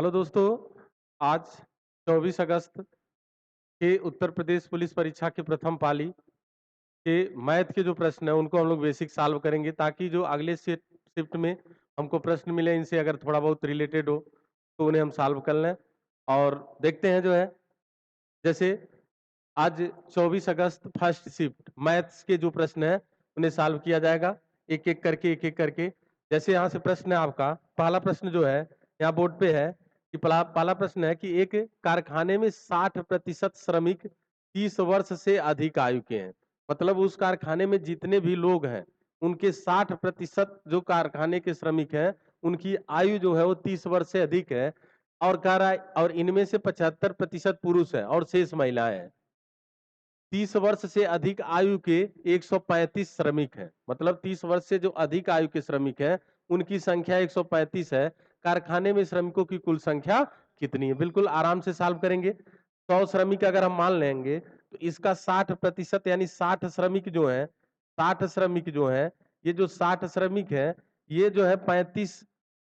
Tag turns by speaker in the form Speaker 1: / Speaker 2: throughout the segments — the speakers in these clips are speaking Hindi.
Speaker 1: हेलो दोस्तों, आज 24 अगस्त के उत्तर प्रदेश पुलिस परीक्षा के प्रथम पाली के मैथ के जो प्रश्न है उनको हम लोग बेसिक सॉल्व करेंगे ताकि जो अगले शिफ्ट में हमको प्रश्न मिले इनसे अगर थोड़ा बहुत रिलेटेड हो तो उन्हें हम सॉल्व कर लें। और देखते हैं जो है जैसे आज 24 अगस्त फर्स्ट शिफ्ट मैथ्स के जो प्रश्न है उन्हें सॉल्व किया जाएगा एक एक करके। जैसे यहाँ से प्रश्न है आपका पहला प्रश्न जो है यहाँ बोर्ड पे है कि पहला प्रश्न है कि एक कारखाने में 60% श्रमिक 30 वर्ष से अधिक आयु के हैं। मतलब उस कारखाने में जितने भी लोग हैं उनके 60% जो कारखाने के श्रमिक हैं उनकी आयु जो है वो 30 वर्ष से अधिक है। और कह रहा है और इनमें से 75% पुरुष है और शेष महिलाएं हैं। 30 वर्ष से अधिक आयु के 135 श्रमिक हैं। मतलब 30 वर्ष से जो अधिक आयु के श्रमिक हैं उनकी संख्या 135 है। कारखाने में श्रमिकों की कुल संख्या कितनी है? बिल्कुल आराम से सॉल्व करेंगे। 100 श्रमिक अगर हम मान लेंगे तो इसका 60% यानी 60 श्रमिक जो है 60 श्रमिक जो है ये जो 60 श्रमिक है ये जो है 35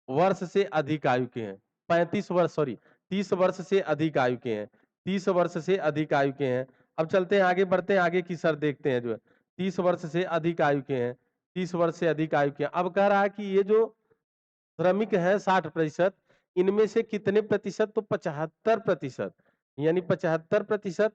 Speaker 1: वर्ष से अधिक आयु के हैं। 35 वर्ष सॉरी 30 वर्ष से अधिक आयु के हैं। 30 वर्ष से अधिक आयु के हैं। अब चलते हैं आगे बढ़ते हैं आगे की सर देखते हैं जो है 30 वर्ष से अधिक आयु के हैं। 30 वर्ष से अधिक आयु के हैं। अब कह रहा है कि ये जो श्रमिक है 60%, इनमें से कितने प्रतिशत? तो 75%, यानी 75%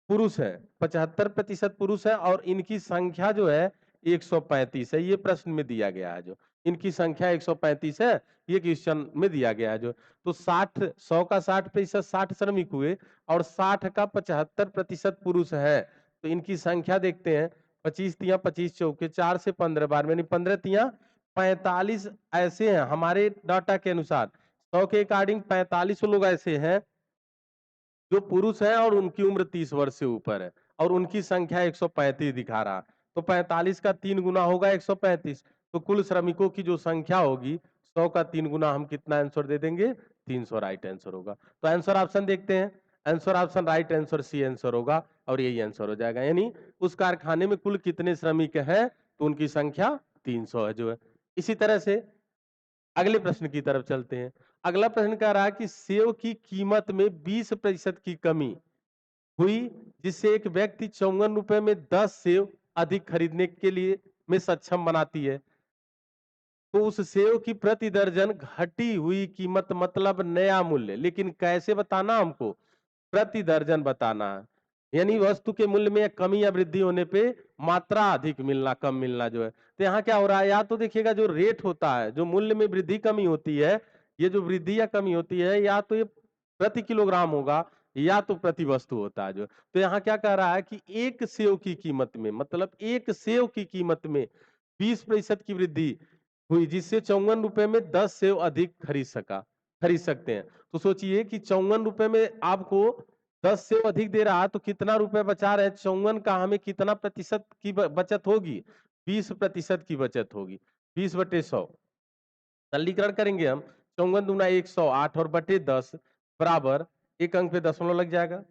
Speaker 1: पुरुष है। 75% पुरुष है और इनकी संख्या जो है 135 है। ये प्रश्न में दिया गया है जो इनकी संख्या 135 है ये क्वेश्चन में दिया गया है जो। तो 100 का 60% 60 श्रमिक हुए और 60 का 75% पुरुष है। तो इनकी संख्या देखते हैं 25 तिया 25 चौके 4 से 15 बार यानी 15 तिया 45 ऐसे हैं हमारे डाटा के अनुसार। 100 के अकॉर्डिंग 45 लोग ऐसे हैं जो पुरुष है और उनकी उम्र 30 वर्ष से ऊपर है और उनकी संख्या 135 दिखा रहा। तो 45 का 3 गुना होगा 135। तो कुल श्रमिकों की जो संख्या होगी 100 का 3 गुना हम कितना आंसर दे देंगे? 300 राइट आंसर होगा। तो आंसर ऑप्शन देखते हैं। Answer option right answer C answer होगा और यही आंसर हो जाएगा। यानी उस कारखाने में कुल कितने श्रमिक हैं तो उनकी संख्या 300 है जो है। इसी तरह से अगले प्रश्न की तरफ चलते हैं। अगला प्रश्न कह रहा है कि सेव की कीमत में 20% की कमी हुई जिससे एक व्यक्ति 54 रुपए में 10 सेव अधिक खरीदने के लिए में सक्षम बनाती है। तो उस सेव की प्रति दर्जन घटी हुई कीमत मतलब नया मूल्य, लेकिन कैसे बताना हमको? प्रति दर्जन बताना है। यानी वस्तु के मूल्य में कमी या वृद्धि होने पे मात्रा अधिक मिलना कम मिलना जो है। तो यहाँ क्या हो रहा है? या तो देखिएगा जो रेट होता है जो मूल्य में वृद्धि कमी होती है, ये जो वृद्धि या कमी होती है या तो ये प्रति किलोग्राम होगा या तो प्रति वस्तु होता है जो। तो यहाँ क्या कह रहा है कि एक सेव की कीमत में मतलब एक सेव की कीमत में 20% की वृद्धि हुई जिससे 54 रुपए में 10 सेव अधिक खरीद सकते हैं। तो सोचिए कि 54 रुपए में आपको 10 सेव अधिक दे रहा है तो कितना रुपए बचा रहे हैं? 54 का हमें कितना प्रतिशत की बचत होगी? 20% की बचत होगी। 20/100 सरलीकरण करेंगे हम। 54 दूना 108 और बटे 10 बराबर एक अंक पे दशमलव लग जाएगा।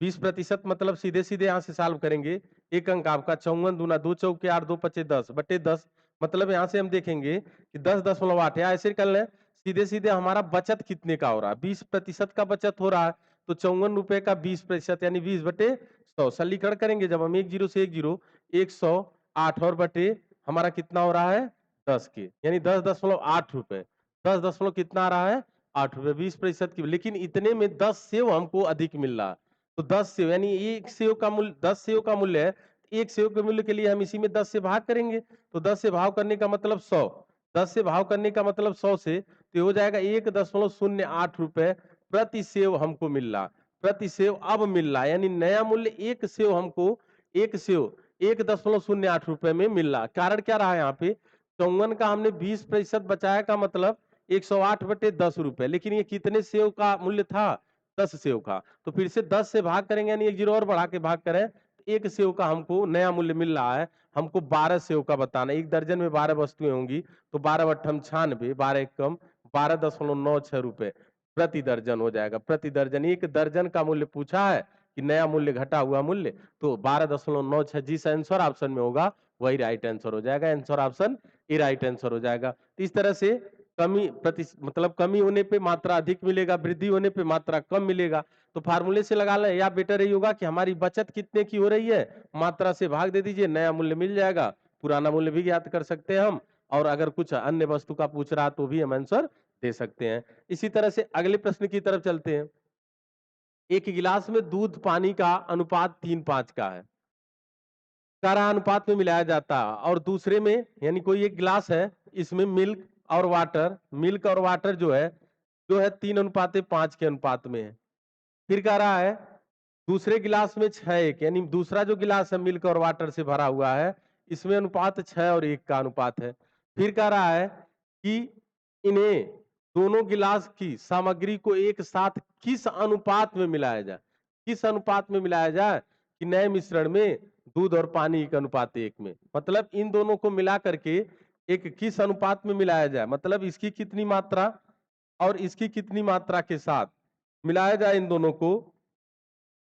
Speaker 1: 20% मतलब सीधे सीधे यहाँ से सॉल्व करेंगे। एक अंक आपका 54 दूना 2 चौके 8 2 पचे 10 बटे 10 मतलब यहाँ से हम देखेंगे कि 10.8 या ऐसे कर लें। सीधे सीधे हमारा बचत कितने का हो रहा है? 20% का बचत हो रहा है। तो 54 रुपए का 20% यानी 20/100 सरलीकरण करेंगे जब हम 10 से 108 और बटे हमारा कितना हो रहा है? 10 के यानी 10.8 रुपए। 10 दशमलव कितना आ रहा है? 8 रुपए। 20% की, लेकिन इतने में 10 सेव हमको अधिक मिल रहा है। तो 10 सेव यानी एक सेव का मूल्य 10 सेव का मूल्य है। एक सेव के मूल्य के लिए हम इसी में 10 से भाग करेंगे। तो 10 से भाग करने का मतलब 100। 10 से भाग करने का मतलब 100 से तो हो जाएगा 1.08 रुपए प्रति सेव हमको मिल रहा। प्रति सेव अब मिल रहा यानी नया मूल्य एक सेव हमको एक सेव 1.08 रुपए में मिल रहा। कारण क्या रहा यहाँ पे? 54 का हमने 20% बचाया का मतलब 108 बटे 10 रुपए, लेकिन ये कितने सेव का मूल्य था? 10 सेव का। तो फिर से 10 से भाग करेंगे यानी एक जीरो और बढ़ा के भाग करें तो एक सेव का हमको नया मूल्य मिल रहा है। हमको 12 सेव का बताना। एक दर्जन में 12 वस्तुएं होंगी तो 12 बट्ठम 96 12 एक कम 12.96 रुपए प्रति दर्जन हो जाएगा। प्रति दर्जन एक दर्जन का मूल्य पूछा है कि नया मूल्य घटा हुआ मूल्य, तो 12.96 जिस आंसर ऑप्शन में होगा वही राइट आंसर हो जाएगा। आंसर ऑप्शन ये राइट आंसर हो जाएगा। तो इस तरह से कमी मतलब कमी होने पे मात्रा अधिक मिलेगा, वृद्धि होने पे मात्रा कम मिलेगा। तो फार्मूले से लगा लें, या बेटर यही होगा कि हमारी बचत कितने की हो रही है, मात्रा से भाग दे दीजिए, नया मूल्य मिल जाएगा। पुराना मूल्य भी ज्ञात कर सकते हैं हम, और अगर कुछ अन्य वस्तु का पूछ रहा तो भी हम आंसर दे सकते हैं। इसी तरह से अगले प्रश्न की तरफ चलते हैं। एक गिलास में दूध पानी का अनुपात 3:5 का है, सारा अनुपात में मिलाया जाता है, और दूसरे में यानी कोई एक गिलास है, इसमें मिल्क और वाटर जो है 3:5 के अनुपात में है। फिर कह रहा है दूसरे गिलास में 6:1, यानी दूसरा जो गिलास है मिल्क और वाटर से भरा हुआ है, इसमें अनुपात 6:1 का अनुपात है। फिर कह रहा है कि इन्हें दोनों गिलास की सामग्री को एक साथ किस अनुपात में मिलाया जाए, किस अनुपात में मिलाया जाए कि नए मिश्रण में दूध और पानी का अनुपात 1 में, मतलब इन दोनों को मिला करके एक किस अनुपात में मिलाया जाए, मतलब इसकी कितनी मात्रा और इसकी कितनी मात्रा के साथ मिलाया जाए इन दोनों को,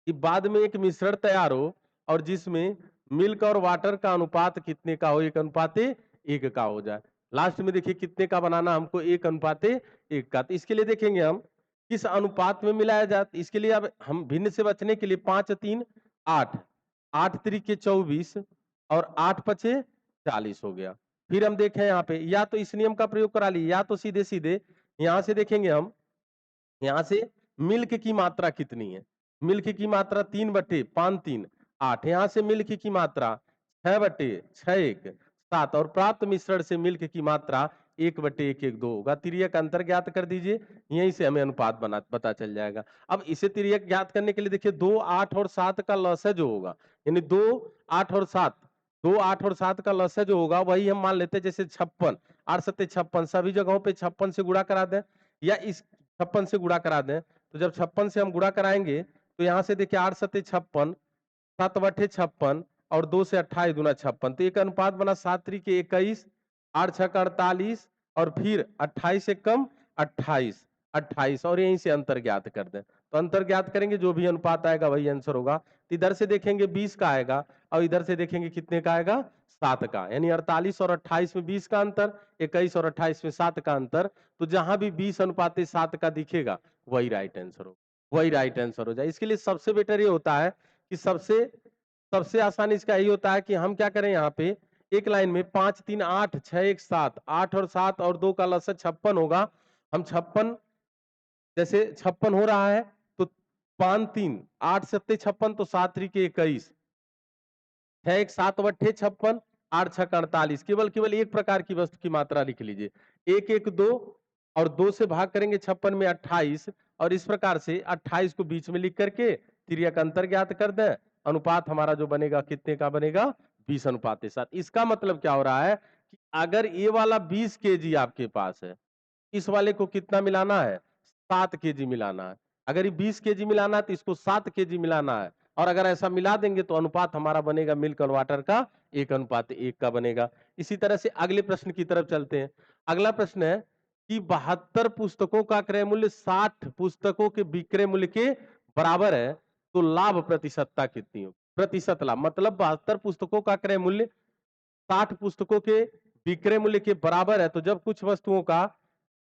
Speaker 1: कि बाद में एक मिश्रण तैयार हो और जिसमें मिल्क और वाटर का अनुपात कितने का हो, 1:1 का हो जाए। लास्ट में देखिए कितने का बनाना हमको, 1:1 का। तो इसके लिए देखेंगे हम किस अनुपात में मिलाया जाए। इसके लिए अब हम भिन्न से बचने के लिए 5 3 8, 8 3 24 और 8 5 40 हो गया। फिर हम देखें यहाँ पे, या तो इस नियम का प्रयोग करा लिए, या तो सीधे सीधे यहाँ से देखेंगे हम, यहाँ से मिल्क की मात्रा कितनी है, मिल्क की मात्रा 3/5 3 8, यहाँ से मिल्क की मात्रा 6/6 1 7, और प्राप्त मिश्रण से मिल्क की मात्रा 1/1 1 2 होगा। तिर्यक अंतर ज्ञात कर दीजिए, यहीं से हमें अनुपात बना पता चल जाएगा। अब इसे तिर्यक ज्ञात करने के लिए देखिए 2 8 और 7 का लसाअ जो होगा, यानी 2 8 और 7, 2 8 और 7 का लसाअ जो होगा वही हम मान लेते हैं, जैसे 56 8 7 56, सभी जगहों पे 56 से गुणा करा दें, या इस 56 से गुणा करा दें। तो जब 56 से हम गुणा कराएंगे तो यहाँ से देखिए 8 7 56, 7/56 और 2 से 28 दूना 56, तो एक अनुपात बना 7 3 के 21, 8 6 का 48, और फिर 28 से कम 28 28, और यहीं से अंतर ज्ञात कर दें। तो अंतर ज्ञात करेंगे, जो भी अनुपात आएगा वही आंसर होगा। तो इधर से देखेंगे 20 का आएगा, और इधर से देखेंगे कितने का आएगा, 7 का, यानी 48 और 28 में 20 का अंतर, 21 और 28 में 7 का अंतर। तो जहां भी 20:7 का दिखेगा वही राइट आंसर हो, वही राइट आंसर हो जाए। इसके लिए सबसे बेटर ये होता है कि सबसे सबसे आसान इसका यही होता है कि हम क्या करें, यहाँ पे एक लाइन में 5 3 8 6 1 7, 8 और 7 और 2 का लसाअ 56 होगा। हम 56, जैसे 56 हो रहा है तो 5 3 8 7 56, तो 7 3 के 21, 6 1 7/56, 8 6 का 48, केवल एक प्रकार की वस्तु की मात्रा लिख लीजिए, 1 1 2, और 2 से भाग करेंगे 56 में 28, और इस प्रकार से 28 को बीच में लिख करके तिर्यक अंतर ज्ञात कर दें। अनुपात हमारा जो बनेगा कितने का बनेगा, 20:7। इसका मतलब क्या हो रहा है कि अगर ये वाला 20 केजी आपके पास है, इस वाले को कितना मिलाना है, 7 केजी मिलाना है। अगर ये 20 केजी मिलाना है तो इसको 7 केजी मिलाना है, और अगर ऐसा मिला देंगे तो अनुपात हमारा बनेगा मिल्क और वाटर का 1:1 का बनेगा। इसी तरह से अगले प्रश्न की तरफ चलते हैं। अगला प्रश्न है कि 72 पुस्तकों का क्रय मूल्य 60 पुस्तकों के विक्रय मूल्य के बराबर है, तो लाभ प्रतिशतता कितनी हो, प्रतिशत लाभ, मतलब 72 पुस्तकों का क्रय मूल्य 60 पुस्तकों के विक्रय मूल्य के बराबर है। तो जब कुछ वस्तुओं का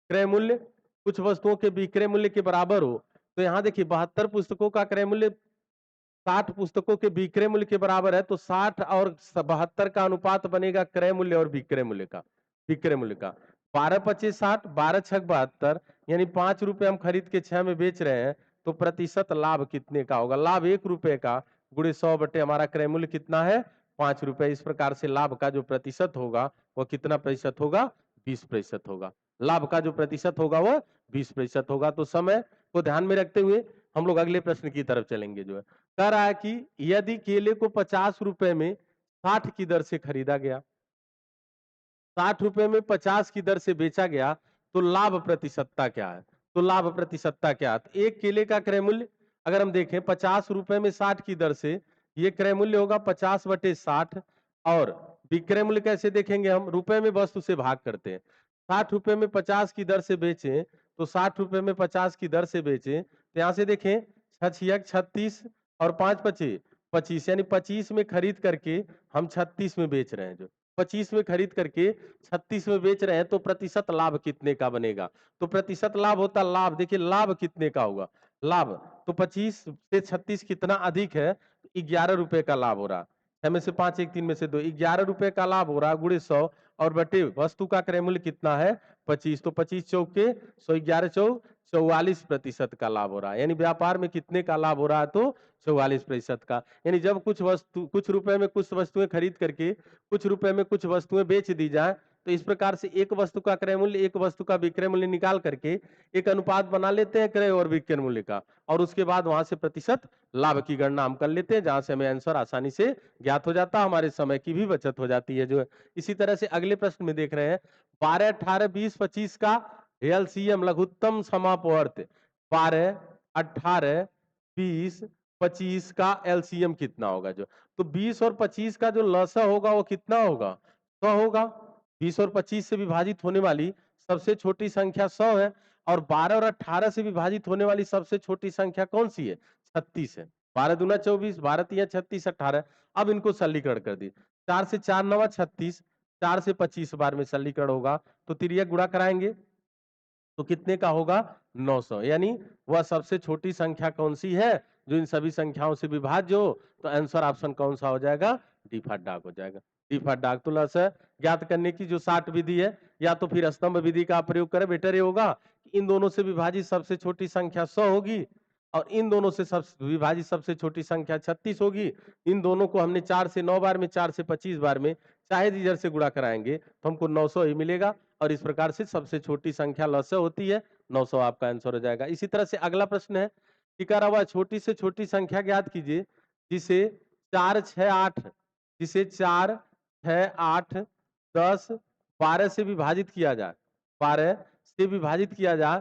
Speaker 1: क्रय मूल्य कुछ वस्तुओं के विक्रय मूल्य के बराबर हो, तो यहाँ देखिए 72 पुस्तकों का क्रय मूल्य 60 पुस्तकों के विक्रय मूल्य के बराबर है, तो 60 और 72 का अनुपात बनेगा क्रय मूल्य और विक्रय मूल्य का, विक्रय मूल्य का। 12 25 60, 12 6 72, यानी 5 रुपए हम खरीद के 6 में बेच रहे हैं, तो प्रतिशत लाभ कितने का होगा, लाभ 1 रुपए का गुणे 100 बटे हमारा क्रय मूल्य कितना है, 5 रुपए। इस प्रकार से लाभ का जो प्रतिशत होगा वह कितना प्रतिशत होगा, 20% होगा। लाभ का जो प्रतिशत होगा वह 20% होगा। तो समय को ध्यान में रखते हुए हम लोग अगले प्रश्न की तरफ चलेंगे। जो है कह रहा है कि यदि केले को 50 रुपए में 60 की दर से खरीदा गया, 60 रुपए में 50 की दर से बेचा गया, तो लाभ प्रतिशतता क्या है, तो लाभ प्रतिशतता क्या है। तो एक केले का क्रय मूल्य अगर हम देखें 50 रुपए में 60 की दर से, ये क्रय मूल्य होगा 50/60, और विक्रय मूल्य कैसे देखेंगे, हम रुपए में वस्तु से भाग करते हैं। 60 रुपए में 50 की दर से बेचें, तो 60 रुपए में 50 की दर से बेचें, तो यहाँ से देखें 6 36 और 5 25 25, यानी 25 में खरीद करके हम 36 में बेच रहे हैं। जो 25 में खरीद करके 36 में बेच रहे हैं तो प्रतिशत लाभ कितने का बनेगा? तो प्रतिशत लाभ होता लाभ, देखिए लाभ कितने का होगा? लाभ तो 25 से 36 कितना अधिक है? 11 रुपए का लाभ हो रहा। 6 में से 5, 1 3 में से 2, 11 रुपए का लाभ हो रहा गुणे 100 और बटे वस्तु का क्रय मूल्य कितना है? 25। तो 25 चौके 100, 11 चौ 44% का लाभ हो रहा है। यानी व्यापार में कितने का लाभ हो रहा है? तो 44% का। यानी जब कुछ रुपए में कुछ वस्तुएं खरीद करके कुछ रुपए में कुछ वस्तुएं बेच दी जाए, तो इस प्रकार से एक वस्तु का क्रय मूल्य एक वस्तु का विक्रय मूल्य निकाल करके एक अनुपात बना लेते हैं क्रय और विक्रय मूल्य का, और उसके बाद वहां से प्रतिशत लाभ की गणना हम कर लेते हैं, जहां से हमें आंसर आसानी से ज्ञात हो जाता है, हमारे समय की भी बचत हो जाती है जो है। इसी तरह से अगले प्रश्न में देख रहे हैं 12, 18, 20, 25 का एलसीएम लघुत्तम समापवर्त 12, 18, 20, 25 का एलसीएम कितना होगा? जो तो 20 और 25 का जो लसा होगा वो कितना होगा? 100 होगा। 20 और 25 से विभाजित होने वाली सबसे छोटी संख्या 100 है, और 12 और 18 से विभाजित होने वाली सबसे छोटी संख्या कौन सी है? 36 है। 12 दूना 24, 12 तिया 36, 18। अब इनको सरलीकरण कर दी। 4 से 4 नवा 36, 4 से 25 बार में सरलीकरण होगा, तो तिर्यक गुणा कराएंगे तो कितने का होगा? 900। यानी वह सबसे छोटी संख्या कौन सी है जो इन सभी संख्याओं से विभाज्य हो? तो आंसर ऑप्शन कौन सा हो जाएगा? डी डाक हो जाएगा। डी डाक तो लस ज्ञात करने की जो 60 विधि है, या तो फिर स्तंभ विधि का प्रयोग करें, बेटर ये होगा कि इन दोनों से विभाजित सबसे छोटी संख्या 100 होगी और इन दोनों से विभाजित सबसे छोटी संख्या 36 होगी। इन दोनों को हमने 4 से 9 बार में, 4 से 25 बार में चाहे जिधर से गुणा कराएंगे तो हमको 900 ही मिलेगा, और इस प्रकार से सबसे छोटी संख्या लस होती है। 900 आपका आंसर हो जाएगा। इसी तरह से अगला प्रश्न है कि कह रहा हुआ छोटी से छोटी संख्या ज्ञात कीजिए जिसे 4, 6, 8 जिसे 4, 6, 8, 10, 12 से विभाजित किया जाए, 12 से विभाजित किया जाए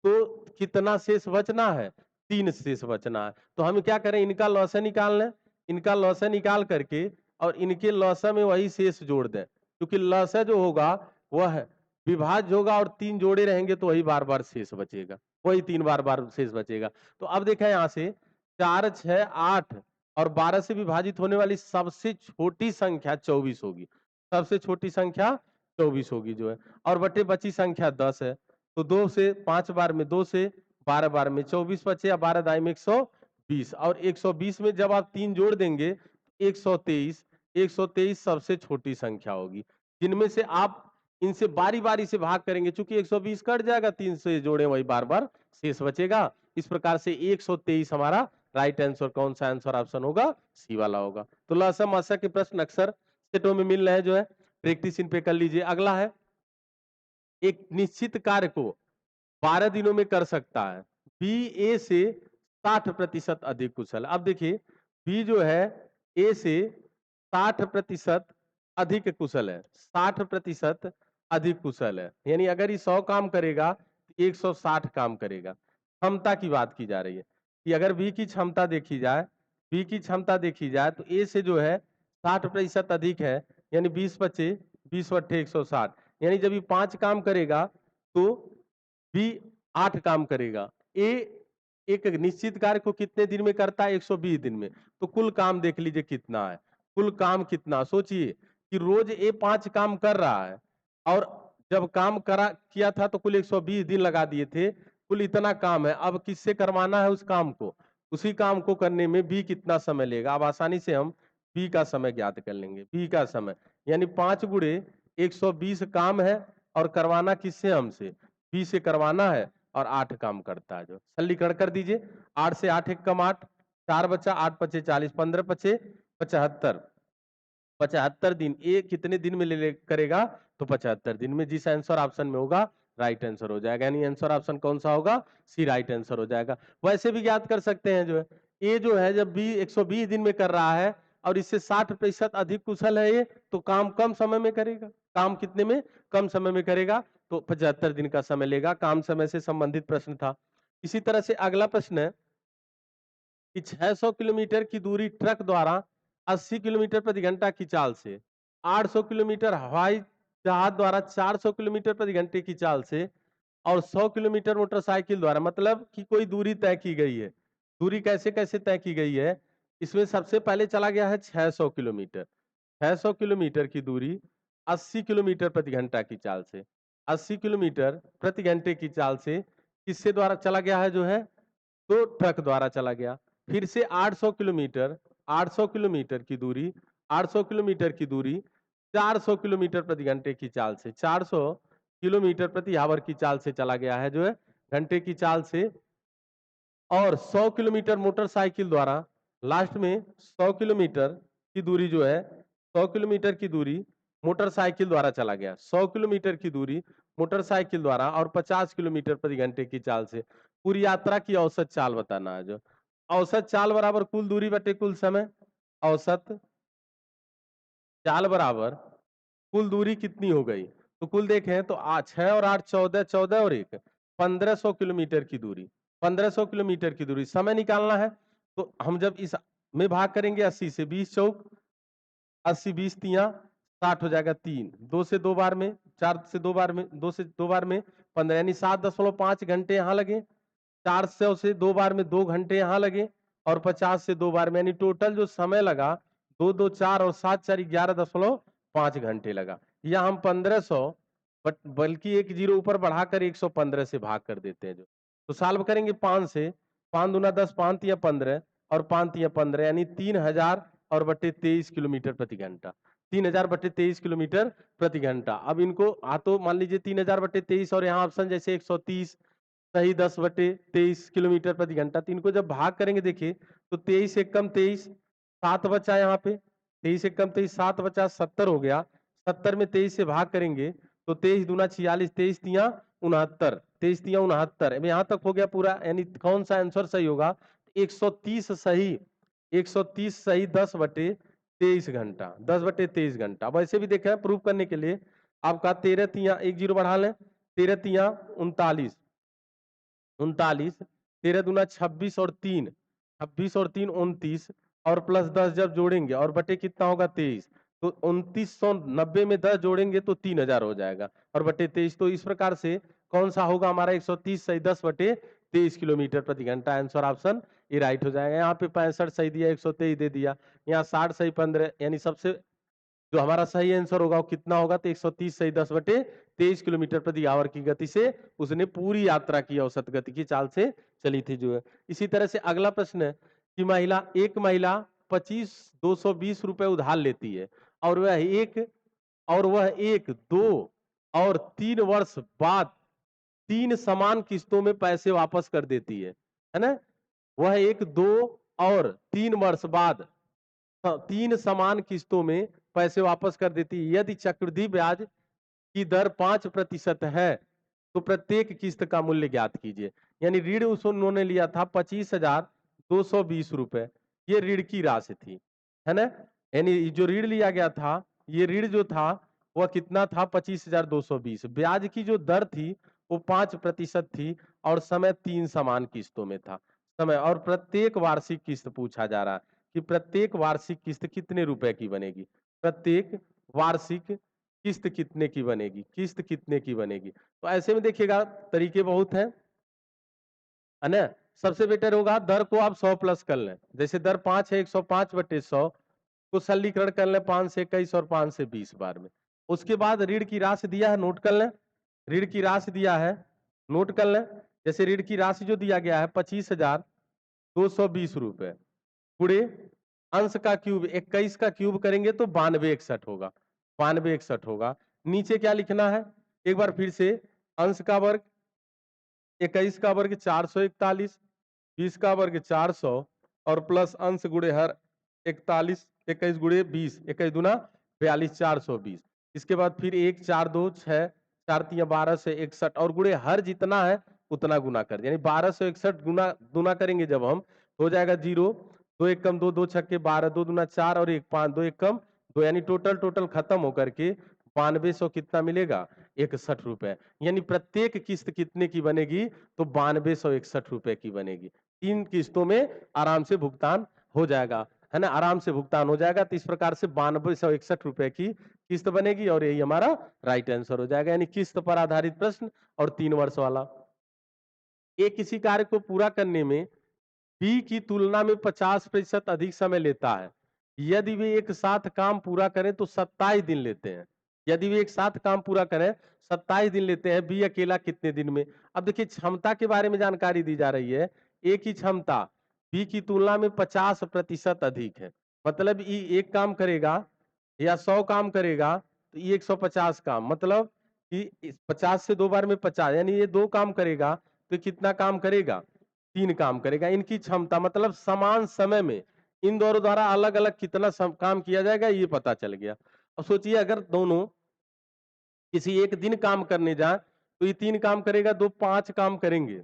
Speaker 1: तो कितना शेष बचना है? 3 शेष बचना है। तो हम क्या करें, इनका लॉस निकाल लें, इनका लॉस निकाल करके और इनके लॉस में वही शेष जोड़ दें, क्योंकि लॉस जो होगा वह विभाज्य होगा और 3 जोड़े रहेंगे तो वही बार बार शेष बचेगा, वही 3 बार बार शेष बचेगा। तो अब देखा यहाँ से 4, 6, 8 और 12 से विभाजित होने वाली सबसे छोटी संख्या 24 होगी, सबसे छोटी संख्या 24 होगी जो है, और बटे बची संख्या 10 है। तो 2 से 5 बार में 2 से 12 बार में 24 बचे, या 12 दाई में 120, और 120 में जब आप 3 जोड़ देंगे 123, 123 सबसे छोटी संख्या होगी, जिनमें से आप इनसे बारी बारी से भाग करेंगे, चूंकि 120 कट जाएगा, 3 से जोड़े वही बार बार शेष बचेगा। इस प्रकार से 123 हमारा राइट आंसर कौन सा आंसर ऑप्शन होगा? सी वाला होगा। तो लसम आशा के प्रश्न अक्सर सेटों में मिल रहे हैं जो है, प्रैक्टिस इन पे कर लीजिए। अगला है एक निश्चित कार्य को 12 दिनों में कर सकता है, बी ए से 60% अधिक कुशल। अब देखिए बी जो है ए से 60% अधिक कुशल है, 60% अधिक कुशल है, यानी अगर ये 100 काम करेगा तो 160 काम करेगा। क्षमता की बात की जा रही है कि अगर बी की क्षमता देखी जाए, बी की क्षमता देखी जाए तो ए से जो है 60% अधिक है, यानी 20 बचे 20 बट्टे 160, यानी जब ये 5 काम करेगा तो बी 8 काम करेगा। ए एक निश्चित कार्य को कितने दिन में करता है? 120 दिन में। तो कुल काम देख लीजिए कितना है, कुल काम कितना, सोचिए कि रोज ए 5 काम कर रहा है, और जब काम करा किया था तो कुल 120 दिन लगा दिए थे, कुल इतना काम है। अब किससे करवाना है उस काम को? उसी काम को करने में बी कितना समय लेगा? अब आसानी से हम बी का समय ज्ञात कर लेंगे। बी का समय यानी 5 गुणे 120 काम है, और करवाना किससे? हमसे, बी से करवाना है, और 8 काम करता है जो। सरलीकरण कर दीजिए, 8 से 8 एक कम 8, 4 बचा, 8 पचे 40, 15 पचे 75, 75 दिन। ए कितने दिन में ले करेगा? तो 75 दिन में। जिस आंसर ऑप्शन में होगा राइट आंसर हो जाएगा, यानी आंसर ऑप्शन कौन सा होगा? सी राइट आंसर हो जाएगा। वैसे भी ज्ञात कर सकते हैं जो है, ए जो है जब बी 120 दिन में कर रहा है और इससे 60% अधिक कुशल है ये, तो काम कम समय में करेगा। काम कितने में? कम समय में करेगा, तो 75 दिन का समय लेगा। काम समय से संबंधित प्रश्न था। इसी तरह से अगला प्रश्न है कि 600 किलोमीटर की दूरी ट्रक द्वारा 80 किलोमीटर प्रति घंटा की चाल से, 800 किलोमीटर हवाई जहाज द्वारा 400 किलोमीटर प्रति घंटे की चाल से, और 100 किलोमीटर मोटरसाइकिल द्वारा, मतलब कि कोई दूरी तय की गई है। दूरी कैसे कैसे तय की गई है? इसमें सबसे पहले चला गया है 600 किलोमीटर, 600 किलोमीटर की दूरी 80 किलोमीटर प्रति घंटा की चाल से 80 किलोमीटर प्रति घंटे की चाल से किससे द्वारा चला गया है जो है, तो ट्रक द्वारा चला गया। फिर से 800 किलोमीटर 800 किलोमीटर की दूरी 800 किलोमीटर की दूरी 400 किलोमीटर प्रति घंटे की चाल से 400 किलोमीटर प्रति आवर की चाल से चला गया है जो है, घंटे की चाल से। और 100 किलोमीटर मोटरसाइकिल द्वारा लास्ट में 100 किलोमीटर की दूरी जो है, 100 किलोमीटर की दूरी मोटरसाइकिल द्वारा चला गया। 100 किलोमीटर की दूरी मोटरसाइकिल द्वारा और 50 किलोमीटर प्रति घंटे की चाल से पूरी यात्रा की औसत चाल बताना है। जो औसत चाल बराबर कुल दूरी बटे कुल समय, औसत चाल बराबर कुल दूरी कितनी हो गई, तो कुल देखें तो 6 और 8 14, 14 और 1 1500 किलोमीटर की दूरी, 1500 किलोमीटर की दूरी। समय निकालना है तो हम जब इस में भाग करेंगे 80 से, 20 चौक 80, 20 तिया 60 हो जाएगा, 3 2 से 2 बार में, 4 से 2 बार में, 2 से 2 बार में 15, यानी 7.5 घंटे यहाँ लगे। 400 से 2 बार में 2 घंटे यहाँ लगे और 50 से 2 बार में, यानी टोटल जो समय लगा 2 2 4 और 7 4 11.5 घंटे लगा। या हम 1500 बल्कि एक जीरो ऊपर बढ़ाकर 115 से भाग कर देते हैं। जो तो सॉल्व करेंगे 5 से, 5 दूना 10, 5 तिया 15 और 5 तिया 15, यानी 3000 और बट्टे 23 किलोमीटर प्रति घंटा। 3000 बट्टे 23 किलोमीटर प्रति घंटा। अब इनको तो मान लीजिए 3000 बट्टे 23 और यहाँ ऑप्शन जैसे 130 सही 10 बटे 23 किलोमीटर प्रति घंटा। तो इनको जब भाग करेंगे देखिए तो 23 एक कम 23, 7 बचा यहाँ पे, 23 एक कम 23, 7 बचा 70 हो गया। 70 में 23 से भाग करेंगे तो 23 दूना 46, 23 तिया 69, 23 तिया 69। अब यहाँ तक हो गया पूरा, यानी कौन सा आंसर सही होगा, 130 सही, 130 सही 10 बटे 23 घंटा, 10 बटे 23 घंटा। वैसे भी देखें प्रूव करने के लिए आपका 13 तिया एक जीरो बढ़ा लें, 13 तिया 39, 39, 13 दूना 26 और 3, 26 और 3 29 और प्लस 10 जब जोड़ेंगे और बटे कितना होगा 23, तो 2990 में 10 जोड़ेंगे तो 3000 हो जाएगा और बटे 23। तो इस प्रकार से कौन सा होगा हमारा 130 सही 10 बटे 23 किलोमीटर प्रति घंटा। आंसर ऑप्शन ए राइट हो जाएगा। यहाँ पे 65 सही दिया, 123 दे दिया, यहाँ 60 सही 15, यानी सबसे जो हमारा सही आंसर होगा वो कितना होगा, तो 130 सही 10 बटे 23 किलोमीटर प्रति आवर की गति से उसने पूरी यात्रा की औसत गति की चाल से चली थी जो है। इसी तरह से अगला प्रश्न है कि एक महिला 25,220 रुपए उधार लेती है और वह एक 2 और 3 वर्ष बाद 3 समान किस्तों में पैसे वापस कर देती है ना। वह एक 2 और 3 वर्ष बाद 3 समान किस्तों में पैसे वापस कर देती है। यदि चक्रवृद्धि ब्याज की दर 5% है तो प्रत्येक किस्त का मूल्य ज्ञात कीजिए। यानी ऋण उन्होंने लिया था 25,220 रुपए, ये ऋण की राशि थी, है ना। यानी जो ऋण लिया गया था, ये ऋण जो था वह कितना था 25,220। ब्याज की जो दर थी वो 5% थी और समय 3 समान किस्तों में था समय। और प्रत्येक वार्षिक किस्त पूछा जा रहा है कि प्रत्येक वार्षिक किस्त कितने रुपए की बनेगी, प्रत्येक वार्षिक किस्त कितने की बनेगी, किस्त कितने की बनेगी। तो ऐसे में देखिएगा तरीके बहुत हैं, है ना। सबसे बेटर होगा दर को आप 100 प्लस कर लें, जैसे दर 5 है 105 बटे 100 को सरलीकरण कर लें 5 से 21 और 5 से 20 बार में। उसके बाद ऋण की राशि दिया है, नोट कर लें, ऋण की राशि दिया है, नोट कर लें। जैसे ऋण की राशि जो दिया गया है 25,220 रुपए गुणे अंश का क्यूब 21 का क्यूब करेंगे तो 9261 होगा, 9261 होगा। नीचे क्या लिखना है एक बार फिर से, अंश का वर्ग 21 का वर्ग 441, 20 का वर्ग 400 और प्लस अंश गुणे हर 41, 21 गुणे 20, 21 दूना 42, 420। इसके बाद फिर 1 4 2 6 4 3 12 से 61 और गुणे हर जितना है उतना गुना कर, यानी 1261 गुना गुना करेंगे जब हम, हो जाएगा 0, 2 1 कम 2, 2 छक्के 12, 2 दूना 4 और 1 5, 2 1 कम 2, यानी टोटल खत्म होकर के 9200 कितना मिलेगा, 61 रुपए। यानी प्रत्येक किस्त कितने की बनेगी, तो 9261 रुपए की बनेगी। 3 किस्तों में आराम से भुगतान हो जाएगा, है ना, आराम से भुगतान हो जाएगा। तो इस प्रकार से 9261 रुपए की किस्त बनेगी और यही हमारा राइट आंसर हो जाएगा। यानी किस्त पर आधारित प्रश्न और 3 वर्ष वाला। ए किसी कार्य को पूरा करने में बी की तुलना में 50% अधिक समय लेता है यदि वे एक साथ काम पूरा करें तो 27 दिन लेते हैं। यदि वे एक साथ काम पूरा करें 27 दिन लेते हैं, बी अकेला कितने दिन में। अब देखिए क्षमता के बारे में जानकारी दी जा रही है। ए की क्षमता बी की तुलना में 50% अधिक है। मतलब ई एक काम करेगा या 100 काम करेगा तो ये 150 काम, मतलब कि 50 से 2 बार में 50, यानी ये 2 काम करेगा तो कितना काम करेगा, 3 काम करेगा। इनकी क्षमता मतलब समान समय में इन दोनों द्वारा अलग अलग कितना काम किया जाएगा ये पता चल गया। अब सोचिए अगर दोनों किसी एक दिन काम करने जाए तो ये 3 काम करेगा, दो 5 काम करेंगे,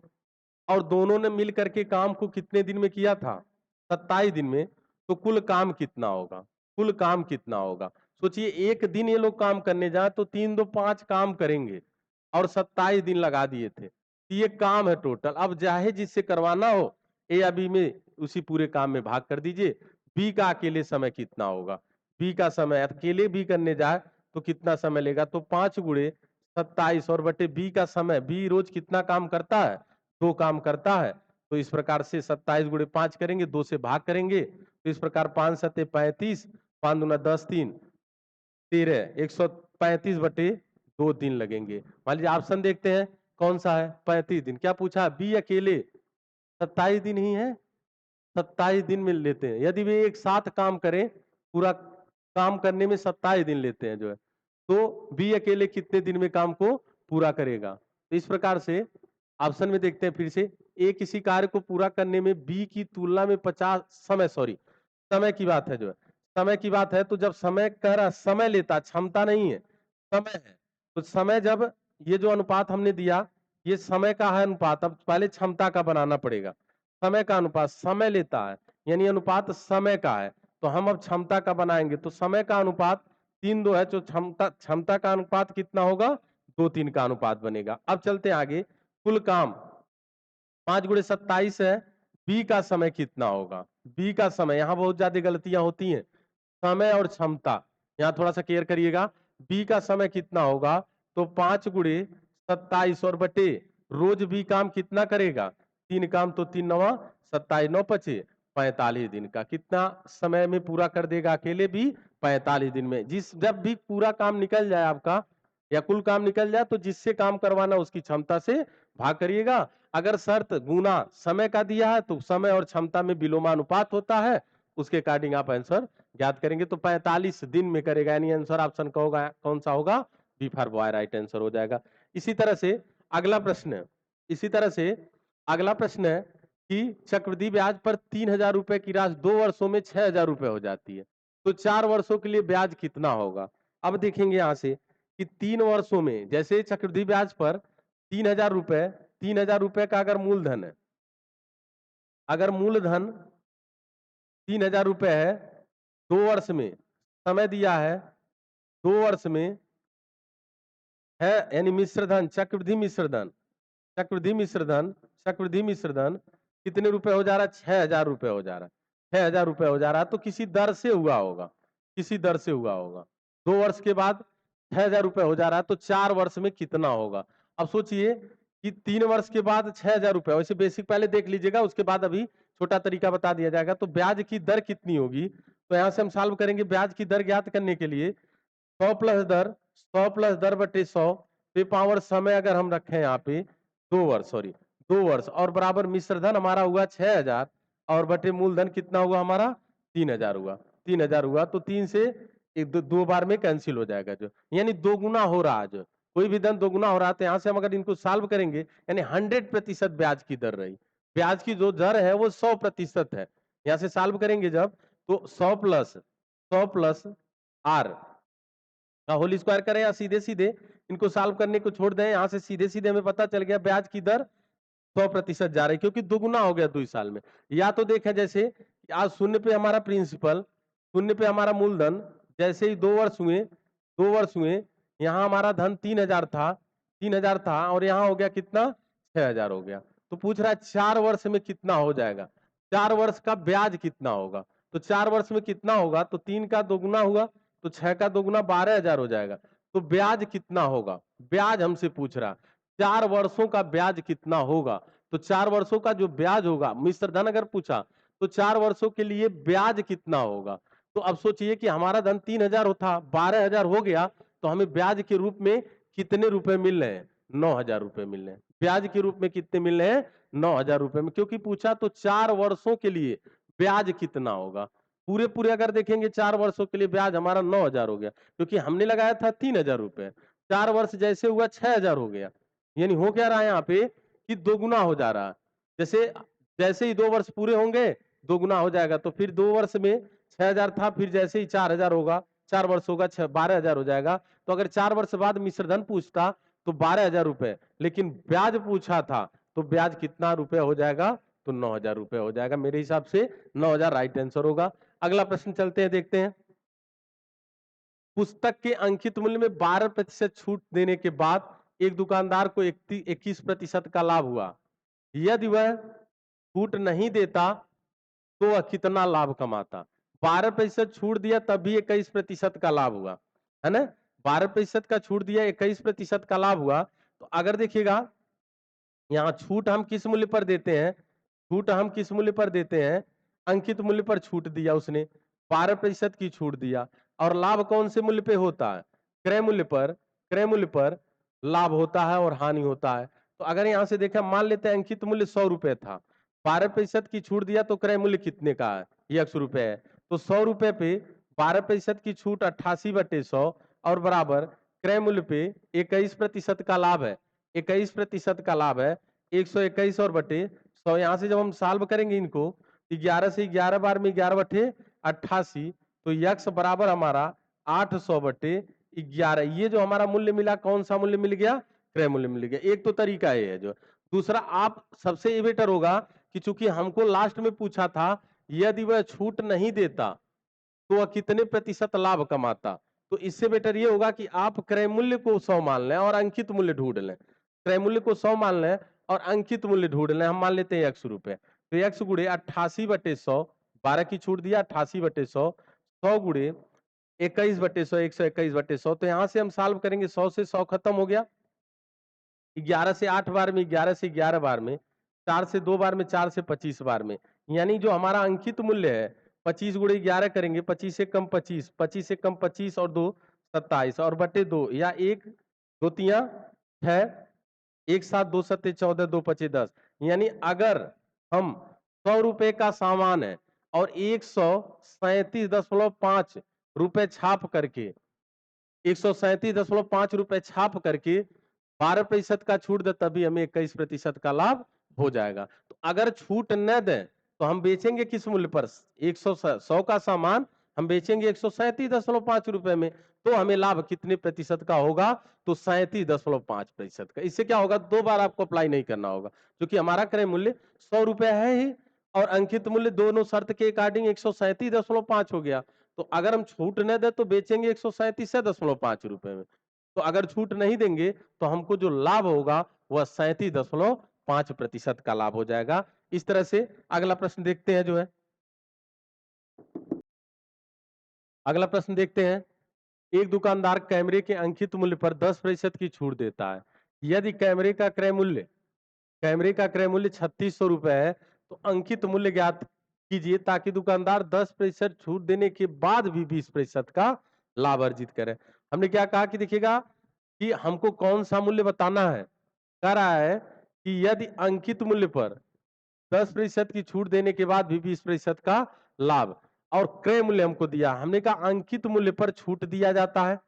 Speaker 1: और दोनों ने मिल करके काम को कितने दिन में किया था, 27 दिन में। तो कुल काम कितना होगा, कुल काम कितना होगा। सोचिए एक दिन ये लोग काम करने जाए तो 3 दो 5 काम करेंगे और 27 दिन लगा दिए थे। ये काम है टोटल। अब चाहे जिससे करवाना हो ए या बी में उसी पूरे काम में भाग कर दीजिए। बी का अकेले समय कितना होगा, बी का समय अकेले बी करने जाए तो कितना समय लेगा, तो 5 गुणे 27 और बटे बी का समय, बी रोज कितना काम करता है, 2 काम करता है। तो इस प्रकार से 27 गुणे 5 करेंगे, 2 से भाग करेंगे तो इस प्रकार 5 सत्ते 35, 5 दूना 10, 3 13, 135 बटे 2 दिन लगेंगे। मान लीजिए ऑप्शन देखते हैं कौन सा है, 35 दिन। क्या पूछा, बी अकेले 27 दिन ही है, 27 दिन में लेते हैं। यदि वे एक साथ काम करें, पूरा काम करने में 27 दिन लेते हैं जो है, तो बी अकेले कितने दिन में काम को पूरा करेगा। तो इस प्रकार से ऑप्शन में देखते हैं फिर से, ए किसी कार्य को पूरा करने में बी की तुलना में 50 समय की बात है जो है, समय की बात है। तो जब समय कह रहा, समय लेता, क्षमता नहीं है, समय है। तो समय जब ये जो अनुपात हमने दिया ये समय का है अनुपात, अब पहले क्षमता का बनाना पड़ेगा। समय का अनुपात समय लेता है, यानी अनुपात समय का है। तो हम अब क्षमता का बनाएंगे तो समय का अनुपात 3:2 है, जो क्षमता का अनुपात कितना होगा, 2:3 का अनुपात बनेगा। अब चलते हैं आगे, कुल काम 5 गुणे 27 है, बी का समय कितना होगा, बी का समय, यहां बहुत ज्यादा गलतियां होती हैं, समय और क्षमता, यहां थोड़ा सा केयर करिएगा। बी का समय कितना होगा, तो 5 गुणे 27 और बटे रोज बी काम कितना करेगा, 3 काम, तो 3 नवा 27, 9 पचे 45 दिन का, कितना समय में पूरा कर देगा अकेले भी, 45 दिन में। जिस जब भी पूरा काम निकल जाए आपका या कुल काम निकल जाए तो जिससे काम करवाना उसकी क्षमता से भाग करिएगा। अगर शर्त गुना समय का दिया है तो समय और क्षमता में विलोमानुपात होता है, उसके अकॉर्डिंग आप आंसर ज्ञात करेंगे। तो 45 दिन में करेगा, यानी आंसर ऑप्शन का होगा, कौन सा होगा, B for boy right answer हो जाएगा। इसी तरह से अगला प्रश्न है, इसी तरह से अगला प्रश्न है कि चक्रवृद्धि ब्याज पर 3,000 रुपए की राशि 2 वर्षों में 6,000 रुपए हो जाती है, तो 4 वर्षों के लिए ब्याज कितना होगा। अब देखेंगे यहां से कि 3 वर्षों में, जैसे चक्रवृद्धि ब्याज पर 3,000 रुपए, 3,000 रुपए का अगर मूलधन है, अगर मूलधन 3,000 रुपए है, 2 वर्ष में समय दिया है, 2 वर्ष में है, यानी मिश्रधन, चक्रवृद्धि मिश्रधन, चक्रवृद्धि मिश्रधन, चक्रवृद्धि मिश्रधन कितने रुपए हो जा रहा है, 6,000 रुपए हो जा रहा है, 6,000 रुपए हो जा रहा है। तो किसी दर से हुआ होगा, किसी दर से हुआ होगा। 2 वर्ष के बाद 6,000 रुपए हो जा रहा है, तो 4 वर्ष में कितना होगा। अब सोचिए कि 3 वर्ष के बाद 6,000 रुपए, वैसे बेसिक पहले देख लीजिएगा, उसके बाद अभी छोटा तरीका बता दिया जाएगा। तो ब्याज की दर कितनी होगी, तो यहां से हम सॉल्व करेंगे। ब्याज की दर ज्ञात करने के लिए 100 प्लस दर, 100 प्लस दर बटे 100 पे पावर समय अगर हम रखें यहाँ पे 2 वर्ष, सॉरी 2 वर्ष, और बराबर मिश्रधन हमारा हुआ 6,000 और बटे मूलधन कितना हुआ हमारा 3,000 हुआ, 3,000 हुआ। तो 3 से एक दो बार में कैंसिल हो जाएगा, जो यानी दोगुना हो रहा है। जो कोई भी धन दोगुना हो रहा है, तो यहाँ से हम अगर इनको सॉल्व करेंगे, यानी 100% ब्याज की दर रही, ब्याज की जो दर है वो 100% है। यहाँ से सॉल्व करेंगे जब, तो 100 प्लस आर का होल स्क्वायर करें या सीधे सीधे इनको सॉल्व करने को छोड़ दें, यहां से सीधे सीधे हमें पता चल गया ब्याज की दर 100% जा रही, क्योंकि दुगुना हो गया 2 साल में। या तो देखें जैसे आज 0 पे हमारा प्रिंसिपल, 0 पे हमारा मूलधन, जैसे ही 2 वर्ष हुए, 2 वर्ष हुए, यहाँ हमारा धन 3,000 था, 3,000 था, और यहाँ हो गया कितना, 6,000 हो गया। तो पूछ रहा है 4 वर्ष में कितना हो जाएगा, 4 वर्ष का ब्याज कितना होगा। तो 4 वर्ष में कितना होगा, तो 3 का दोगुना हुआ, तो 6 का दोगुना 12,000 हो जाएगा। तो ब्याज कितना होगा, ब्याज हमसे पूछ रहा, 4 वर्षों का ब्याज कितना होगा। तो 4 वर्षों का जो ब्याज होगा, मिश्रधन अगर पूछा तो 4 वर्षों के लिए ब्याज कितना होगा, तो अब सोचिए कि हमारा धन 3000 होता, 12000 हो गया, तो हमें ब्याज के रूप में कितने रुपए मिल रहे हैं? 9000 रुपए मिल रहे हैं। ब्याज के रूप में कितने मिल रहे हैं? 9000 रुपए में, क्योंकि पूछा तो 4 वर्षों के लिए ब्याज कितना होगा। पूरे पूरे अगर देखेंगे 4 वर्षों के लिए ब्याज हमारा 9000 हो गया, क्योंकि हमने लगाया था 3000 रुपए। 4 वर्ष जैसे हुआ 6000 हो गया। यानी हो क्या रहा है यहाँ पे कि दोगुना हो जा रहा है। जैसे जैसे ही 2 वर्ष पूरे होंगे दोगुना हो जाएगा, तो फिर 2 वर्ष में 6000 था, फिर जैसे ही 4000 होगा, 4 वर्ष होगा 12000 हो जाएगा। तो अगर 4 वर्ष बाद मिश्रधन पूछता तो 12000 रुपए, लेकिन ब्याज पूछा था तो ब्याज कितना रुपए हो जाएगा? तो 9000 रुपए हो जाएगा। मेरे हिसाब से 9000 राइट आंसर होगा। अगला प्रश्न चलते हैं, देखते हैं। पुस्तक के अंकित मूल्य में 12% छूट देने के बाद एक दुकानदार को 21% का लाभ हुआ। यदि वह छूट नहीं देता तो वह कितना लाभ कमाता? 12% छूट दिया तब भी 21% का लाभ हुआ, है ना? 12% का छूट दिया, 21% का लाभ हुआ। तो अगर देखिएगा यहाँ छूट हम किस मूल्य पर देते हैं? छूट हम किस मूल्य पर देते हैं? अंकित मूल्य पर छूट दिया उसने, 12% की छूट दिया। और लाभ कौन से मूल्य पे होता है? क्रय मूल्य पर। क्रय मूल्य पर लाभ होता है और हानि होता है। तो अगर यहाँ से देखा, मान लेते हैं अंकित मूल्य 100 रुपए था, 12% की छूट दिया तो क्रय मूल्य कितने का है? 100 रुपए है। तो 100 रुपए पे 12% की छूट 88/100 और बराबर क्रय मूल्य पे 21% का लाभ है। 21% का लाभ है, 121 और बटे 100। यहाँ से जब हम सॉल्व करेंगे इनको, 11 से 11 बार में 11/88, तो यक्स बराबर हमारा 800/11। ये जो हमारा मूल्य मिला, कौन सा मूल्य मिल गया? क्रय मूल्य मिल गया। एक तो तरीका ये है जो। दूसरा, आप सबसे ये बेटर होगा कि चूंकि हमको लास्ट में पूछा था यदि वह छूट नहीं देता तो वह कितने प्रतिशत लाभ कमाता, तो इससे बेटर ये होगा कि आप क्रय मूल्य को 100 मान लें और अंकित मूल्य ढूंढ लें। क्रय मूल्य को 100 मान लें और अंकित मूल्य ढूंढ लें। हम मान लेते हैं 100 रुपए, तो 100 गुड़े 88/100, 12 की छूट दिया 88/100, 100 गुड़े 21/100, 121/100। तो यहां से हम सॉल्व करेंगे, 100 से 100 खत्म हो गया, 11 से 8 बार में, 11 से 11 बार में, 4 से 2 बार में, 4 से 25 बार में। यानी जो हमारा अंकित मूल्य है 25 गुणे 11 करेंगे, 25 से कम 25, 25 से कम 25 और 2 27 और बटे 2, या 1 2 तिया 6, 1 7 2 7 14, 2 5 10। यानी अगर हम 100 रुपए का सामान है और 137.5 रुपए छाप करके, 137.5 रुपए छाप करके 12% का छूट दे, तभी हमें 21% का लाभ हो जाएगा। तो अगर छूट न दें तो हम बेचेंगे किस मूल्य पर? 100 का सामान हम बेचेंगे 137.5 रुपए में, तो हमें लाभ कितने प्रतिशत का होगा? तो 37.5% का। इससे क्या होगा? 2 बार आपको अप्लाई नहीं करना होगा, क्योंकि हमारा क्रय मूल्य 100 रुपए है ही और अंकित मूल्य दोनों शर्त के अकॉर्डिंग 137.5 हो गया। तो अगर हम छूट न दे तो बेचेंगे 137.5 रुपए में। तो अगर छूट नहीं देंगे तो हमको जो लाभ होगा वह 37.5% का लाभ हो जाएगा। इस तरह से अगला प्रश्न देखते हैं जो है। अगला प्रश्न देखते हैं। एक दुकानदार कैमरे के अंकित मूल्य पर 10% की छूट देता है। यदि कैमरे का क्रय मूल्य 3600 रुपए है, तो अंकित मूल्य ज्ञात कीजिए ताकि दुकानदार 10% छूट देने के बाद भी 20% का लाभ अर्जित करे। हमने क्या कहा कि देखिएगा कि हमको कौन सा मूल्य बताना है। कह रहा है कि यदि अंकित मूल्य पर 10% की छूट देने के बाद भी 20% का लाभ, और क्रय मूल्य हमको दिया, हमने कहा अंकित मूल्य पर छूट दिया जाता है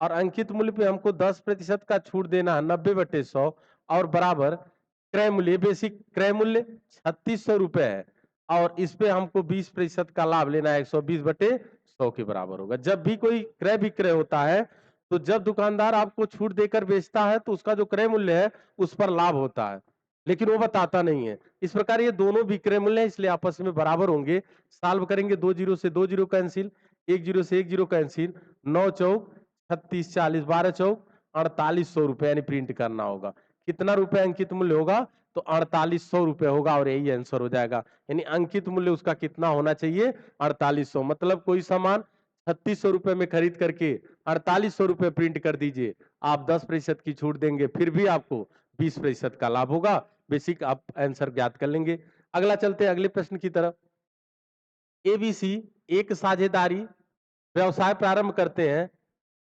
Speaker 1: और अंकित मूल्य पे हमको 10% का छूट देना है 90/100 और बराबर क्रय मूल्य, बेसिक क्रय मूल्य 3600 रुपए है और इस पे हमको 20% का लाभ लेना है, 120/100 के बराबर होगा। जब भी कोई क्रय विक्रय होता है तो जब दुकानदार आपको छूट देकर बेचता है तो उसका जो क्रय मूल्य है उस पर लाभ होता है, लेकिन वो बताता नहीं है। इस प्रकार ये दोनों विक्रय मूल्य है, इसलिए आपस में बराबर होंगे। सॉल्व करेंगे, 2 जीरो से 2 जीरो कैंसिल, 1 जीरो से 1 जीरो कैंसिल, 9 चौक 36 40, 12 चौक 4800 रुपए यानी प्रिंट करना होगा। कितना रुपए अंकित मूल्य होगा? तो 4800 रुपए होगा और यही आंसर हो जाएगा। यानी अंकित मूल्य उसका कितना होना चाहिए? 4800। मतलब कोई सामान 3600 रुपए में खरीद करके 4800 रुपए प्रिंट कर दीजिए, आप 10% की छूट देंगे फिर भी आपको 20% का लाभ होगा। बेसिक आप आंसर ज्ञात कर लेंगे। अगला चलते हैं अगले प्रश्न की तरफ। एबीसी एक साझेदारी व्यवसाय प्रारंभ करते हैं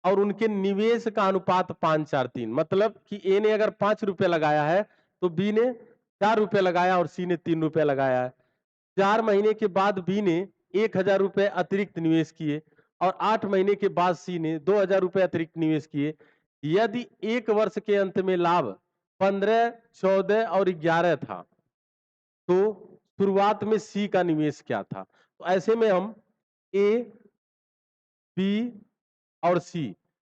Speaker 1: और उनके निवेश का अनुपात 5-4-3, मतलब कि ए ने अगर 5 रुपए लगाया है तो बी ने 4 रुपए लगाया और सी ने 3 रुपए लगाया है। 4 महीने के बाद बी ने 1000 रुपए अतिरिक्त निवेश किए और 8 महीने के बाद सी ने 2000 रुपए अतिरिक्त निवेश किए। यदि 1 वर्ष के अंत में लाभ 15, 14 और 11 था, तो शुरुआत में सी का निवेश क्या था? तो ऐसे में हम ए, बी और सी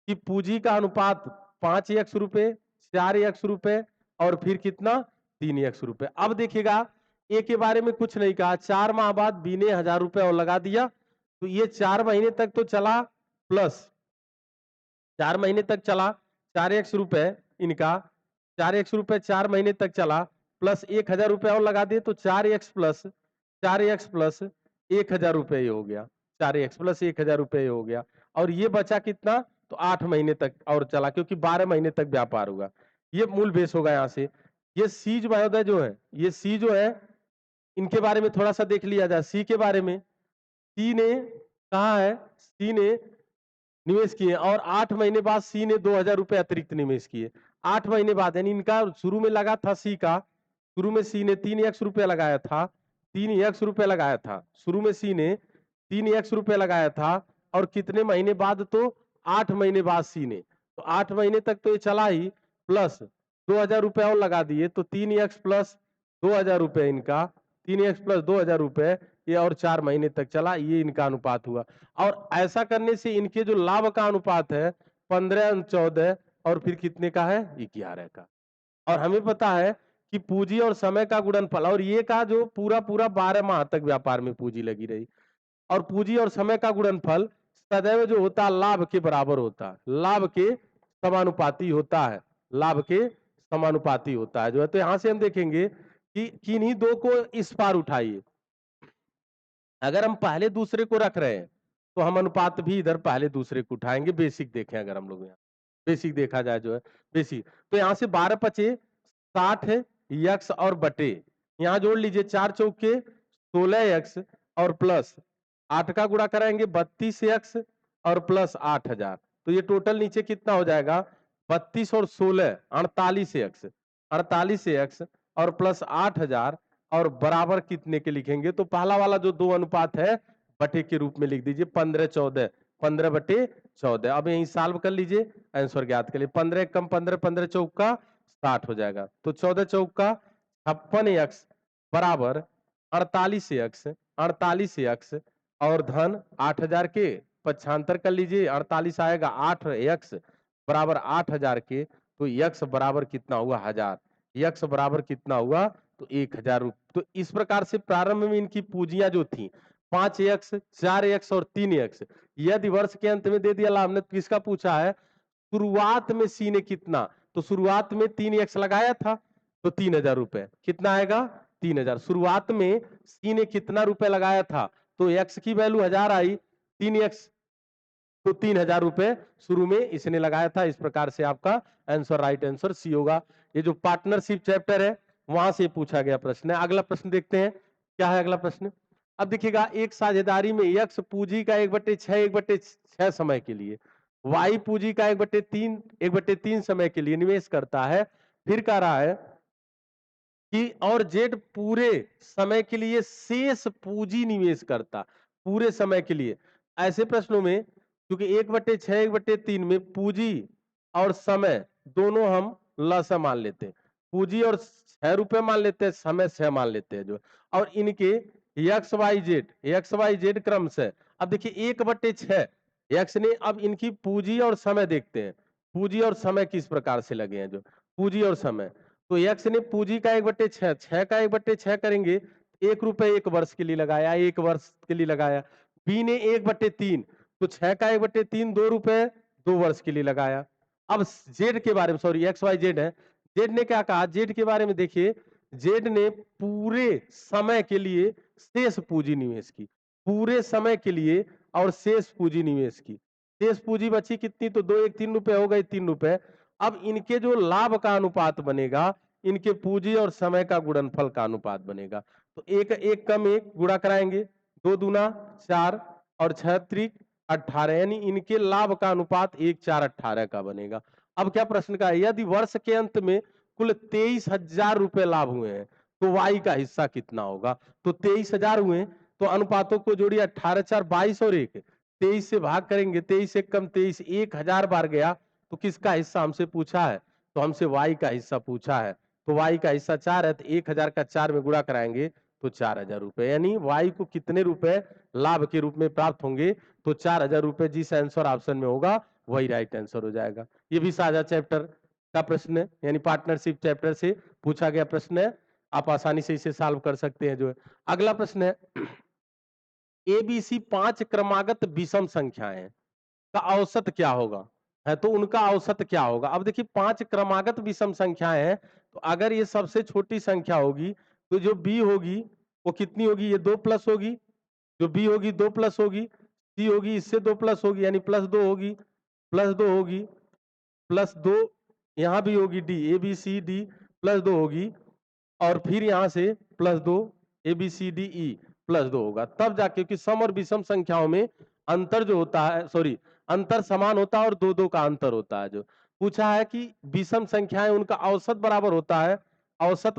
Speaker 1: की पूंजी का अनुपात 5x रुपए, 4x रुपए और फिर कितना 3x रुपए। अब देखिएगा ए के बारे में कुछ नहीं कहा, 4 माह बाद बी ने 1000 रुपए और लगा दिया, तो ये 4 महीने तक तो चला, प्लस 4 महीने तक चला 4x रुपए इनका, 4x रुपए 4 महीने तक चला, प्लस 1000 रुपए और लगा दिए तो 4x प्लस 1000 रुपए ये हो गया, 4x प्लस 1000 रुपए हो गया। और ये बचा कितना? तो 8 महीने तक और चला, क्योंकि 12 महीने तक व्यापार होगा। ये मूल बेस होगा यहाँ से। ये सी जो महोदय जो है, ये सी जो है, इनके बारे में थोड़ा सा देख लिया जाए। सी के बारे में, सी ने कहा है, सी ने निवेश किए और 8 महीने बाद सी ने 2000 रुपए अतिरिक्त निवेश किए। 8 महीने बाद, यानी इनका शुरू में लगा था सी का, शुरू में सी ने 3x रुपए लगाया था, 3x रुपए लगाया था, शुरू में सी ने 3x रुपए लगाया था और कितने महीने बाद? तो 8 महीने बाद सी ने, तो 8 महीने तक तो ये चला ही, प्लस 2000 रुपए और लगा दिए, तो 3x प्लस 2000 रुपए इनका, 3x प्लस 2000 रुपए ये और 4 महीने तक चला, ये इनका अनुपात हुआ। और ऐसा करने से इनके जो लाभ का अनुपात है 15, 14 और फिर कितने का है? 11 का। और हमें पता है कि पूंजी और समय का गुणनफल, और ये का जो पूरा 12 माह तक व्यापार में पूंजी लगी रही, और पूंजी और समय का गुणनफल सदैव जो होता है लाभ के बराबर होता है, लाभ के समानुपाती होता है, लाभ के समानुपाती होता है जो है। तो यहां से हम देखेंगे कि किन्हीं दो को इस पार उठाइए, अगर हम पहले दूसरे को रख रहे हैं तो हम अनुपात भी इधर पहले दूसरे को उठाएंगे। बेसिक देखें अगर हम लोग यहाँ बेसिक देखा जाए जो है बेसिक, तो यहाँ से 12 पचे 60 यक्स और बटे, यहाँ जोड़ लीजिए 4 चौके 16 यक्स और प्लस 8 का गुणा कराएंगे 32 यक्स और प्लस 8000, तो ये टोटल नीचे कितना हो जाएगा? 32 और 16 48 यक्स, 48 यक्स और प्लस 8000 और बराबर कितने के लिखेंगे? तो पहला वाला जो 2 अनुपात है बटे के रूप में लिख दीजिए 15, 14, 15 बटे 14। अब यही सॉल्व कर लीजिए, आंसर ज्ञात कर लिए। 15 कम 15, 15 चौका 60 हो जाएगा, तो 14 चौका 56 यक्स बराबर 48 यक्स, 48 यक्स और धन 8000 के पक्षांतर कर लीजिए, 48 आएगा 8 यक्स बराबर 8000 के, तो यक्स बराबर कितना हुआ? 1000, यक्स बराबर कितना हुआ? तो 1000 रुपये। तो इस प्रकार से प्रारंभ में इनकी पूंजियां जो थी 5x, 4x और 3x, यदि वर्ष के अंत में दे दिया लाभ ने, तो किसका पूछा है? शुरुआत में सी ने कितना? तो शुरुआत में 3x लगाया था तो 3000 रुपए, कितना आएगा? 3000। शुरुआत में सी ने कितना रुपए लगाया था? तो x की वैल्यू 1000 आई, 3x तो 3000 रुपए शुरू में इसने लगाया था। इस प्रकार से आपका आंसर, राइट आंसर सी होगा। ये जो पार्टनरशिप चैप्टर है वहां से पूछा गया प्रश्न है। अगला प्रश्न देखते हैं, क्या है अगला प्रश्न? अब देखिएगा, एक साझेदारी में यक्स पूंजी का 1/6 समय के लिए, वाई पूंजी का 1/3 समय के लिए निवेश करता है। फिर कह रहा है कि और जेड पूरे समय के लिए शेष पूंजी निवेश करता, पूरे समय के लिए। ऐसे प्रश्नों में क्योंकि 1/6 1/3 में पूंजी और समय दोनों हम लसा मान लेते हैं, पूंजी और 6 रुपए मान लेते हैं, समय 6 मान लेते हैं जो, और इनके एक्स वाई जेड क्रम से। अब देखिए 1/6 एक्स ने, अब इनकी पूंजी और समय देखते हैं, पूंजी और समय किस प्रकार से लगे हैं जो, पूंजी और समय। तो एक्स ने पूंजी का 1/6, 6 का 1/6 करेंगे, 1 रुपए 1 वर्ष के लिए लगाया, 1 वर्ष के लिए लगाया। बी ने 1/3, तो 6 का 1/3 2 रुपए 2 वर्ष के लिए लगाया। अब जेड के बारे में, सॉरी एक्स वाई जेड है, जेड ने क्या कहा? जेड के बारे में देखिए, जेड ने पूरे समय के लिए शेष पूंजी निवेश की, पूरे समय के लिए और शेष पूंजी निवेश की। शेष पूंजी बची कितनी? तो 2 1 3 रुपए हो गए, 3 रुपए। अब इनके जो लाभ का अनुपात बनेगा, इनके पूंजी और समय का गुणनफल का अनुपात बनेगा। तो एक एक कम एक गुणा कराएंगे, 2 दूना 4 और 6 त्रिक 18, यानी इनके लाभ का अनुपात 1:4:18 का बनेगा। अब क्या प्रश्न का है, यदि वर्ष के अंत में कुल 23,000 रुपए लाभ हुए हैं तो वाई का हिस्सा कितना होगा? तो 23,000 हुए तो अनुपातों को जोड़िए, 18 4 22 और 1 23 से भाग करेंगे, 23 एक कम 23, 1000 बार गया तो किसका हिस्सा हमसे पूछा है? तो हमसे वाई का हिस्सा पूछा है। तो वाई का हिस्सा 4 है, तो 1000 का 4 में गुणा कराएंगे तो 4000 रुपए, यानी वाई को कितने रुपए लाभ के रूप में प्राप्त होंगे? तो 4000 रुपए। जिस आंसर ऑप्शन में होगा वही राइट आंसर हो जाएगा। ये भी साझा चैप्टर का प्रश्न है, यानी पार्टनरशिप चैप्टर से पूछा गया प्रश्न है। आप आसानी से इसे सॉल्व कर सकते हैं। जो है अगला प्रश्न है, एबीसी 5 क्रमागत विषम संख्याएं का औसत क्या होगा? है तो उनका औसत क्या होगा? अब देखिए 5 क्रमागत विषम संख्याएं हैं, तो अगर ये सबसे छोटी संख्या होगी तो जो बी होगी वो कितनी होगी? ये 2 प्लस होगी। जो बी होगी 2 प्लस होगी, सी होगी इससे 2 प्लस होगी, यानी +2 होगी, +2 होगी, +2 यहाँ भी होगी, D A B C D +2 होगी, और फिर यहाँ से +2 ए बी सी डी ई +2 होगा। तब जाके कि सम और विषम संख्याओं में अंतर जो होता है, सॉरी, अंतर समान होता है और 2-2 का अंतर होता है। जो पूछा है कि विषम संख्याएं उनका औसत बराबर होता है, औसत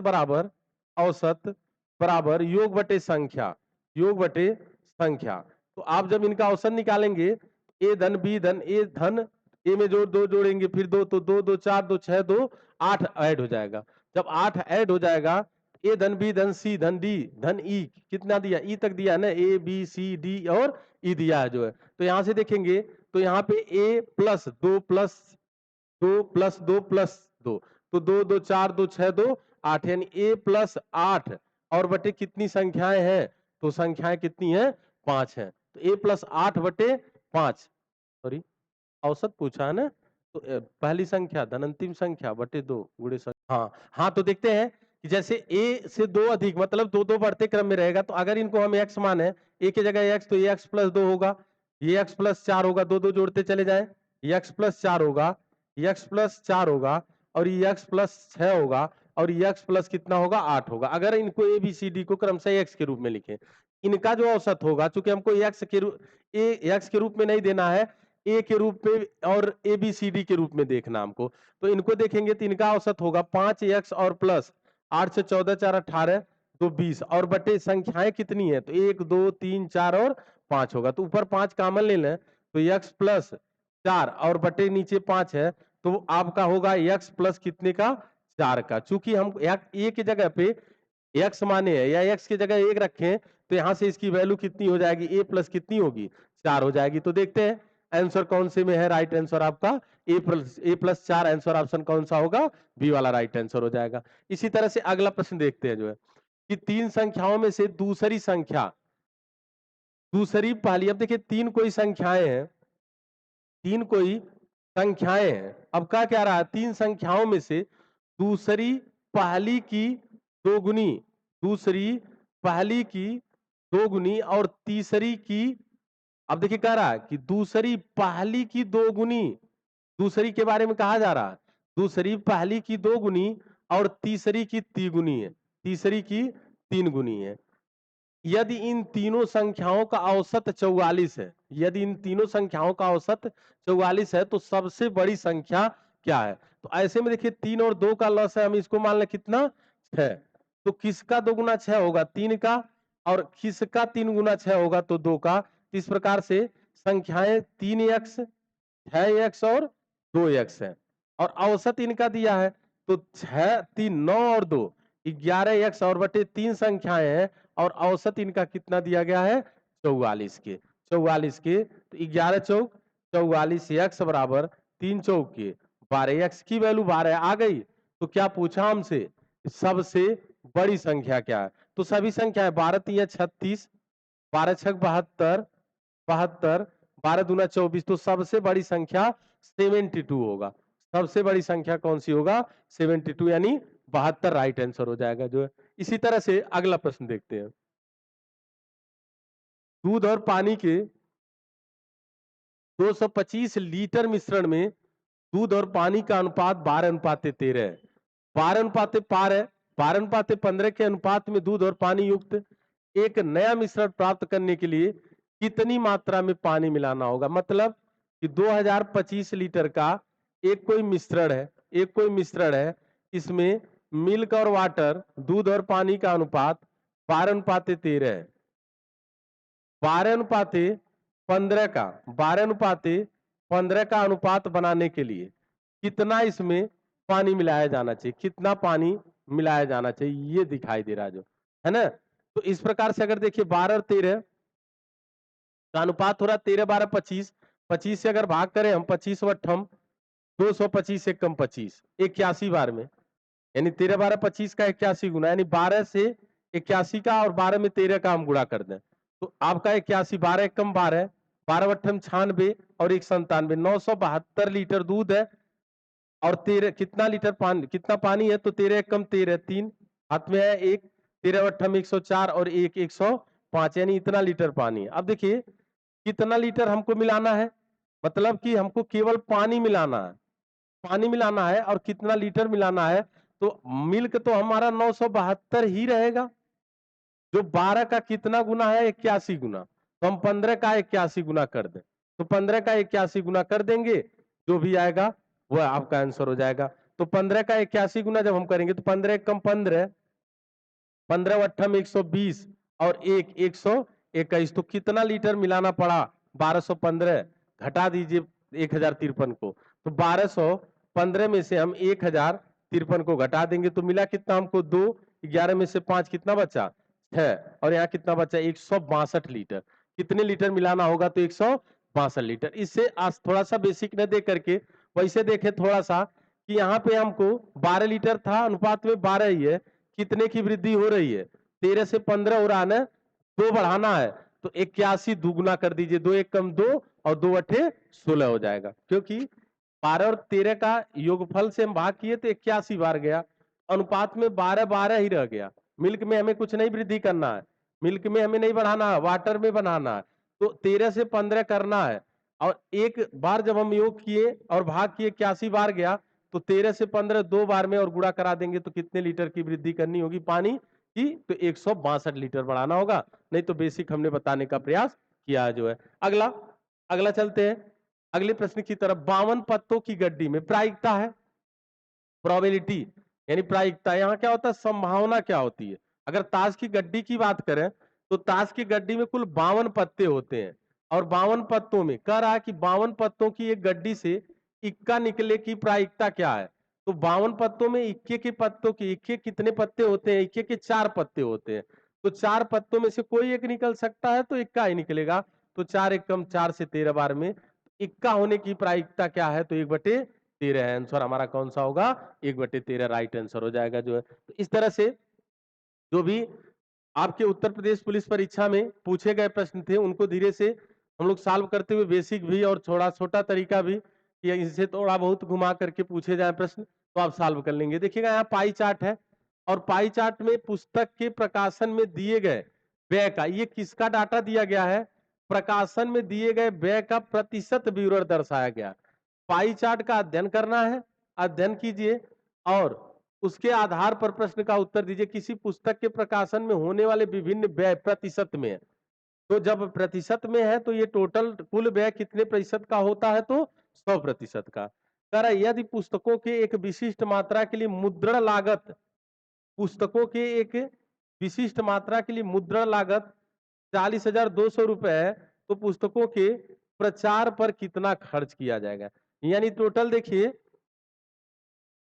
Speaker 1: बराबर योग बटे संख्या, योग बटे संख्या। तो आप जब इनका औसत निकालेंगे, ए धन बी धन ए धन ए में जोड़ 2 जोड़ेंगे, फिर 2 तो 2 2 4 2 6 2 8 ऐड हो जाएगा। जब 8 ऐड हो जाएगा, ए धन बी धन सी धन डी धन ई, कितना दिया? ई तक दिया ना, ए बी सी डी और ई दिया है जो है। तो यहां से देखेंगे तो यहाँ पे ए प्लस 2 प्लस 2 प्लस 2 प्लस 2, तो 2 2 4 2 6 2 8, यानी ए प्लस 8 और बटे कितनी संख्याएं हैं? तो संख्याएं कितनी है? 5 है। तो ए प्लस 8 बटे 5, सॉरी औसत पूछा है ना, तो पहली संख्या धन अंतिम संख्या बटे 2 गुणे संख्या। हाँ हाँ, तो देखते हैं कि जैसे a से 2 अधिक, मतलब 2-2 बढ़ते क्रम में रहेगा, तो अगर इनको हम x माने, a की जगह x, तो ये x प्लस 2 होगा, ये x प्लस 4 होगा, 2-2 जोड़ते चले जाए, ये x प्लस 4 होगा, ये x प्लस 4 होगा, और ये x प्लस 6 होगा, और ये x प्लस कितना होगा? 8 होगा। अगर इनको ए बी सी डी को क्रमशः x के रूप में लिखें, इनका जो औसत होगा, चूंकि हमको x के रूप में नहीं देना है, ए के रूप में और ए बी सी डी के रूप में देखना हमको, तो इनको देखेंगे तो इनका औसत होगा 5x और प्लस 8 से 14 4 18 तो 20, और बटे संख्याएं कितनी है? तो 1 2 3 4 और 5 होगा। तो ऊपर 5 कॉमन ले लें तो x प्लस 4 और बटे नीचे 5 है, तो आपका होगा x प्लस कितने का? 4 का। चूंकि हम ए की जगह पे x माने है, या x की जगह 1 रखें, तो यहां से इसकी वैल्यू कितनी हो जाएगी? a प्लस कितनी होगी? 4 हो जाएगी। तो देखते हैं आंसर कौन से में है राइट आंसर आपका? ए प्लस 4 आंसर ऑप्शन कौन सा होगा? बी वाला राइट आंसर हो जाएगा। इसी तरह से अगला प्रश्न देखते हैं, जो है कि 3 संख्याओं में से दूसरी संख्या, दूसरी पहली, अब देखिए 3 कोई संख्याएं हैं, 3 कोई संख्याएं हैं। अब क्या कह रहा है? 3 संख्याओं में से दूसरी पहली की दोगुनी, दूसरी पहली की दोगुनी और तीसरी की, अब देखिए कह रहा है कि दूसरी पहली की दोगुनी, दूसरी के बारे में कहा जा रहा है, दूसरी पहली की दोगुनी और तीसरी की तिगुनी है, तीसरी की 3 गुनी है। यदि इन तीनों संख्याओं का औसत 44 है, यदि इन तीनों संख्याओं का औसत 44 है, तो सबसे बड़ी संख्या क्या है? तो ऐसे में देखिए 3 और 2 का लॉस है, हम इसको मान लें कितना? 6। तो किसका 2 गुना 6 होगा? 3 का, और किसका 3 गुना 6 होगा? तो 2 का। इस प्रकार से संख्याएं 3x, 6x और 2x है, और औसत इनका दिया है, तो 6 3 9 और 2 11x और बटे 3 संख्याएं हैं, और औसत इनका कितना दिया गया है? 44 के, 44 के। तो 11 चौक 44, x बराबर 3 चौक के 12, x की वैल्यू 12 आ गई। तो क्या पूछा हमसे? सबसे बड़ी संख्या क्या है? तो सभी संख्याएं 12 3 36, 12 6 72, 72, 12 दूना 24, तो सबसे बड़ी संख्या 72 होगा। सबसे बड़ी संख्या कौन सी होगा? 72, यानी 72 राइट आंसर हो जाएगा, जो है। इसी तरह से अगला प्रश्न देखते हैं। दूध और पानी के 225 लीटर मिश्रण में दूध और पानी का अनुपात 12:13 है। 12:15 के अनुपात में दूध और पानी युक्त एक नया मिश्रण प्राप्त करने के लिए कितनी मात्रा में पानी मिलाना होगा। मतलब कि 2025 लीटर का एक कोई मिश्रण है, इसमें मिल्क और वाटर, दूध और पानी का अनुपात 12:13 है। 12:15 का अनुपात बनाने के लिए कितना इसमें पानी मिलाया जाना चाहिए, कितना पानी मिलाया जाना चाहिए, ये दिखाई दे रहा है ना। तो इस प्रकार से अगर देखिए 12 और 13 का अनुपात हो रहा 13 12 25, 25 से अगर भाग करें हम 25 वट्ठम 225 एक कम 25, 81 बार में, यानी 13 12 25 का 81 गुना, यानी 12 से 81 का और 12 में 13 का हम गुणा कर दें तो आपका 81, 12 एक कम 12, 12 वट्ठम 96 और 1 97, 972 लीटर दूध है। और 13 कितना लीटर पानी, कितना पानी है, तो 13 एक कम 13, 3 हाथ में है, 1 13 वट्ठम 104 और 1 105, यानी इतना लीटर पानी है। अब देखिए कितना लीटर हमको मिलाना है, मतलब कि हमको केवल पानी मिलाना है और कितना लीटर मिलाना है, तो मिल्क तो हमारा 972 ही रहेगा। जो 12 का कितना गुना है, 81 गुना, तो हम 15 का 81 गुना कर दें, तो 15 का 81 गुना कर देंगे, जो भी आएगा वह आपका आंसर हो जाएगा। तो 15 का 81 गुना जब हम करेंगे तो 15 कम 15, 15 वट्ठम 120 और 1 121, तो कितना लीटर मिलाना पड़ा, 1215, घटा दीजिए 1053 को, तो 1215 में से हम 1053 को घटा देंगे तो मिला कितना हमको 2, 11 में से 5 कितना बचा 6, और यहाँ कितना बचा 162 लीटर। कितने लीटर मिलाना होगा, तो 162 लीटर। इससे आज थोड़ा सा बेसिक न दे करके वैसे देखे थोड़ा सा कि यहाँ पे हमको 12 लीटर था, अनुपात में 12 ही है, कितने की वृद्धि हो रही है, 13 से 15 हो रहा है ना, 2 बढ़ाना है तो 81 दुगुना कर दीजिए, 2 एक कम 2 और 2 अठे 16 हो जाएगा, क्योंकि 12 और 13 का योगफल से हम भाग किए तो 81 बार गया, अनुपात में 12 12 ही रह गया। मिल्क में हमें कुछ नहीं वृद्धि करना है, मिल्क में हमें नहीं बढ़ाना है, वाटर में बनाना है, तो 13 से 15 करना है। और एक बार जब हम योग किए और भाग किए 81 बार गया, तो 13 से 15 2 बार में और गुणा करा देंगे तो कितने लीटर की वृद्धि करनी होगी पानी की, तो 162 लीटर बढ़ाना होगा। नहीं तो बेसिक हमने बताने का प्रयास किया जो है। अगला अगला चलते हैं अगले प्रश्न की तरफ। 52 पत्तों की गड्डी में प्रायिकता है, प्रोबेबिलिटी यानी प्रायिकता, यहाँ क्या होता है, संभावना क्या होती है। अगर ताश की गड्डी की बात करें तो ताश की गड्डी में कुल 52 पत्ते होते हैं, और 52 पत्तों में कह रहा है कि 52 पत्तों की एक गड्डी से इक्का निकले की प्रायिकता क्या है। तो 52 पत्तों में इक्के के पत्तों की, इक्के कितने पत्ते होते हैं, इक्के के 4 पत्ते होते हैं, तो 4 पत्तों में से कोई एक निकल सकता है तो इक्का ही निकलेगा, तो 4 एक कम 4 से 13 बार में इक्का होने की प्रायिकता क्या है, तो 1/13 है। आंसर हमारा कौन सा होगा, 1/13 राइट आंसर हो जाएगा जो है। तो इस तरह से जो भी आपके उत्तर प्रदेश पुलिस परीक्षा में पूछे गए प्रश्न थे उनको धीरे से हम लोग सॉल्व करते हुए, बेसिक भी और थोड़ा छोटा तरीका भी, कि इसे थोड़ा बहुत घुमा करके पूछे जाए प्रश्न तो आप सॉल्व कर लेंगे। देखिएगा यहाँ पाई चार्ट है, और पाई चार्ट में पुस्तक के प्रकाशन में दिए गए व्यय का, ये किसका डाटा दिया गया है, प्रकाशन में दिए गए व्यय का प्रतिशत विवरण दर्शाया गया। पाई चार्ट का अध्ययन करना है, अध्ययन कीजिए और उसके आधार पर प्रश्न का उत्तर दीजिए। किसी पुस्तक के प्रकाशन में होने वाले विभिन्न व्यय प्रतिशत में है, तो जब प्रतिशत में है तो ये टोटल कुल व्यय कितने प्रतिशत का होता है, तो 100% का। कह रहा है यदि पुस्तकों के एक विशिष्ट मात्रा के लिए मुद्रण लागत, पुस्तकों के एक विशिष्ट मात्रा के लिए मुद्रण लागत 40,200 रुपए है, तो पुस्तकों के प्रचार पर कितना खर्च किया जाएगा। यानी टोटल देखिए,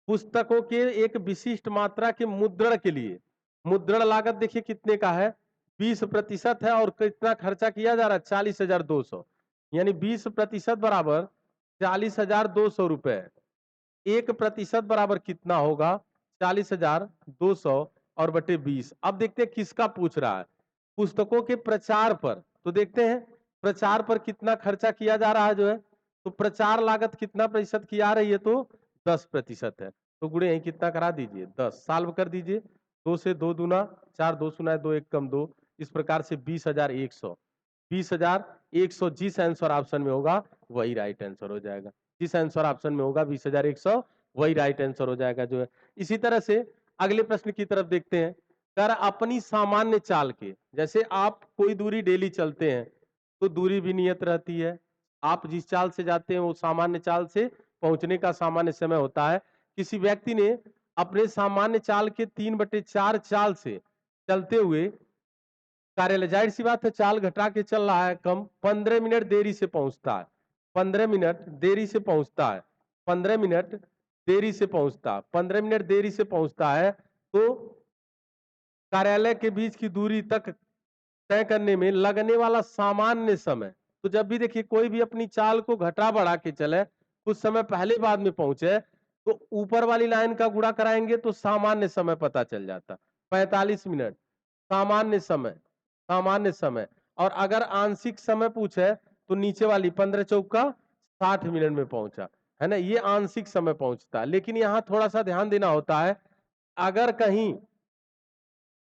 Speaker 1: पुस्तकों के एक विशिष्ट मात्रा के मुद्रण के लिए मुद्रण लागत देखिए कितने का है, 20% है, और कितना खर्चा किया जा रहा है 40,200, यानी 20% बराबर 40,200 रुपए। 1% बराबर कितना होगा, 40,200 और बटे 20। अब देखते हैं किसका पूछ रहा है, पुस्तकों के प्रचार पर। तो देखते हैं प्रचार पर कितना खर्चा किया जा रहा है जो है, तो प्रचार लागत कितना प्रतिशत की आ रही है, तो 10% है, तो गुणे यही कितना करा दीजिए 10, सॉल्व कर दीजिए, 2 से 2 दूना 4, 2 सुना 2 एक कम 2, इस प्रकार से 20,100, 20,100 जिस आंसर ऑप्शन में होगा वही राइट आंसर हो जाएगा। जिस आंसर ऑप्शन में होगा 20,100 वही राइट आंसर हो जाएगा जो है। इसी तरह से अगले प्रश्न की तरफ देखते हैं। कर अपनी सामान्य चाल के, जैसे आप कोई दूरी डेली चलते हैं तो दूरी भी नियत रहती है। आप जिस चाल से जाते हैं वो सामान्य चाल से पहुंचने का सामान्य समय होता है। किसी व्यक्ति ने अपने सामान्य चाल के 3/4 चाल से चलते हुए कार्यालय, जाहिर सी बात है चाल घटा के चल रहा है, कम 15 मिनट देरी से पहुंचता है, 15 मिनट देरी से पहुंचता है, 15 मिनट देरी से पहुंचता है, 15 मिनट देरी से पहुंचता है, तो कार्यालय के बीच की दूरी तक तय करने में लगने वाला सामान्य समय, तो जब भी देखिए कोई भी अपनी चाल को घटा बढ़ा के चले, कुछ समय पहले बाद में पहुंचे, तो ऊपर वाली लाइन का गुणा कराएंगे तो सामान्य समय पता चल जाता। 45 मिनट सामान्य समय, सामान्य समय। और अगर आंशिक समय पूछे तो नीचे वाली 15 चौका 60 मिनट में पहुंचा, है ना, ये आंशिक समय पहुंचता। लेकिन यहां थोड़ा सा ध्यान देना होता है, अगर कहीं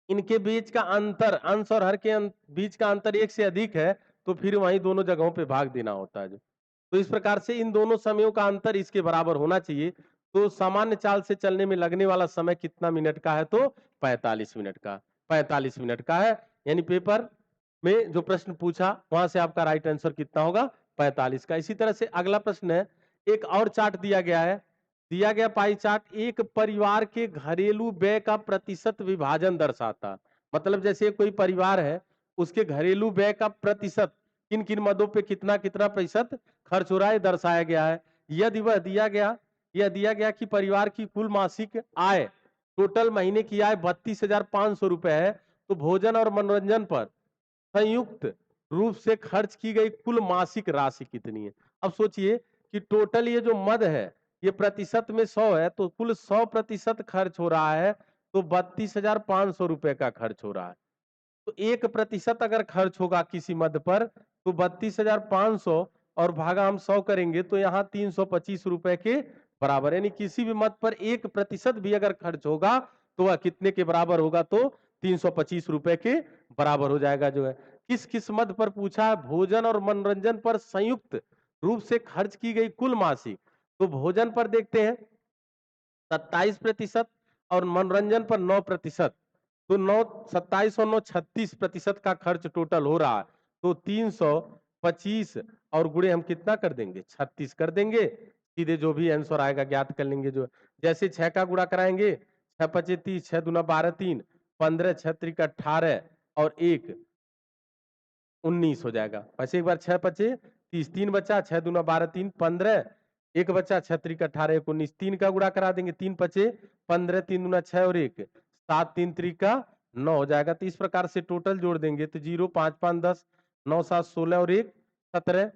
Speaker 1: इनके बीच का अंतर, अंश और हर के बीच का अंतर 1 से अधिक है, तो फिर वहीं दोनों जगहों पे भाग देना होता है। तो इस प्रकार से इन दोनों समयों का अंतर इसके बराबर होना चाहिए। तो सामान्य चाल से चलने में लगने वाला समय कितना मिनट का है? तो 45 मिनट का, 45 मिनट का है। यानी पेपर में जो प्रश्न पूछा वहां से आपका राइट आंसर कितना होगा? 45 का। इसी तरह से अगला प्रश्न है, एक और चार्ट दिया गया है, दिया गया पाई चार्ट एक परिवार के घरेलू व्यय का प्रतिशत विभाजन दर्शाता। मतलब जैसे कोई परिवार है, उसके घरेलू व्यय का प्रतिशत किन किन मदों पे कितना कितना प्रतिशत खर्च हो रहा है दर्शाया गया है। यदि वह दिया गया कि परिवार की कुल मासिक आय, टोटल महीने की आय 32,500 रुपए है, तो भोजन और मनोरंजन पर संयुक्त रूप से खर्च की गई कुल मासिक राशि कितनी है? अब सोचिए कि टोटल ये जो मद है ये प्रतिशत में 100 है, तो कुल 100% खर्च हो रहा है, तो 32,500 रुपए का खर्च हो रहा है। तो 1% अगर खर्च होगा किसी मद पर, तो 32,500 और भागा हम 100 करेंगे तो यहाँ 325 रुपए के बराबर। यानी किसी भी मद पर 1% भी अगर खर्च होगा तो वह कितने के बराबर होगा? तो 325 रुपए के बराबर हो जाएगा जो है। किस किस मद पर पूछा है? भोजन और मनोरंजन पर संयुक्त रूप से खर्च की गई कुल मासिक। तो भोजन पर देखते हैं 27% और मनोरंजन पर 9%। तो 9 27 और 9 36% का खर्च टोटल हो रहा है। तो 325 और गुणे हम कितना कर देंगे? 36 कर देंगे। सीधे जो भी आंसर आएगा ज्ञात कर लेंगे। जो जैसे 6 का गुणा कराएंगे, 6 पचे 30, 6 दूना 12 3, 15 6 त्रिक 18 और 1 19 हो जाएगा। वैसे एक बार 6 पचे 30, 3 बचा, 6 दूना 12 3 15, एक बचा 6 त्रिक 18 1 19, 3 का गुणा करा देंगे, 3 पचे 15, 3 दूना 6 और 1 7, 3 त्रिका 9 हो जाएगा। तो इस प्रकार से टोटल जोड़ देंगे तो 0 5 5 10, 9 7 16 और 1 17,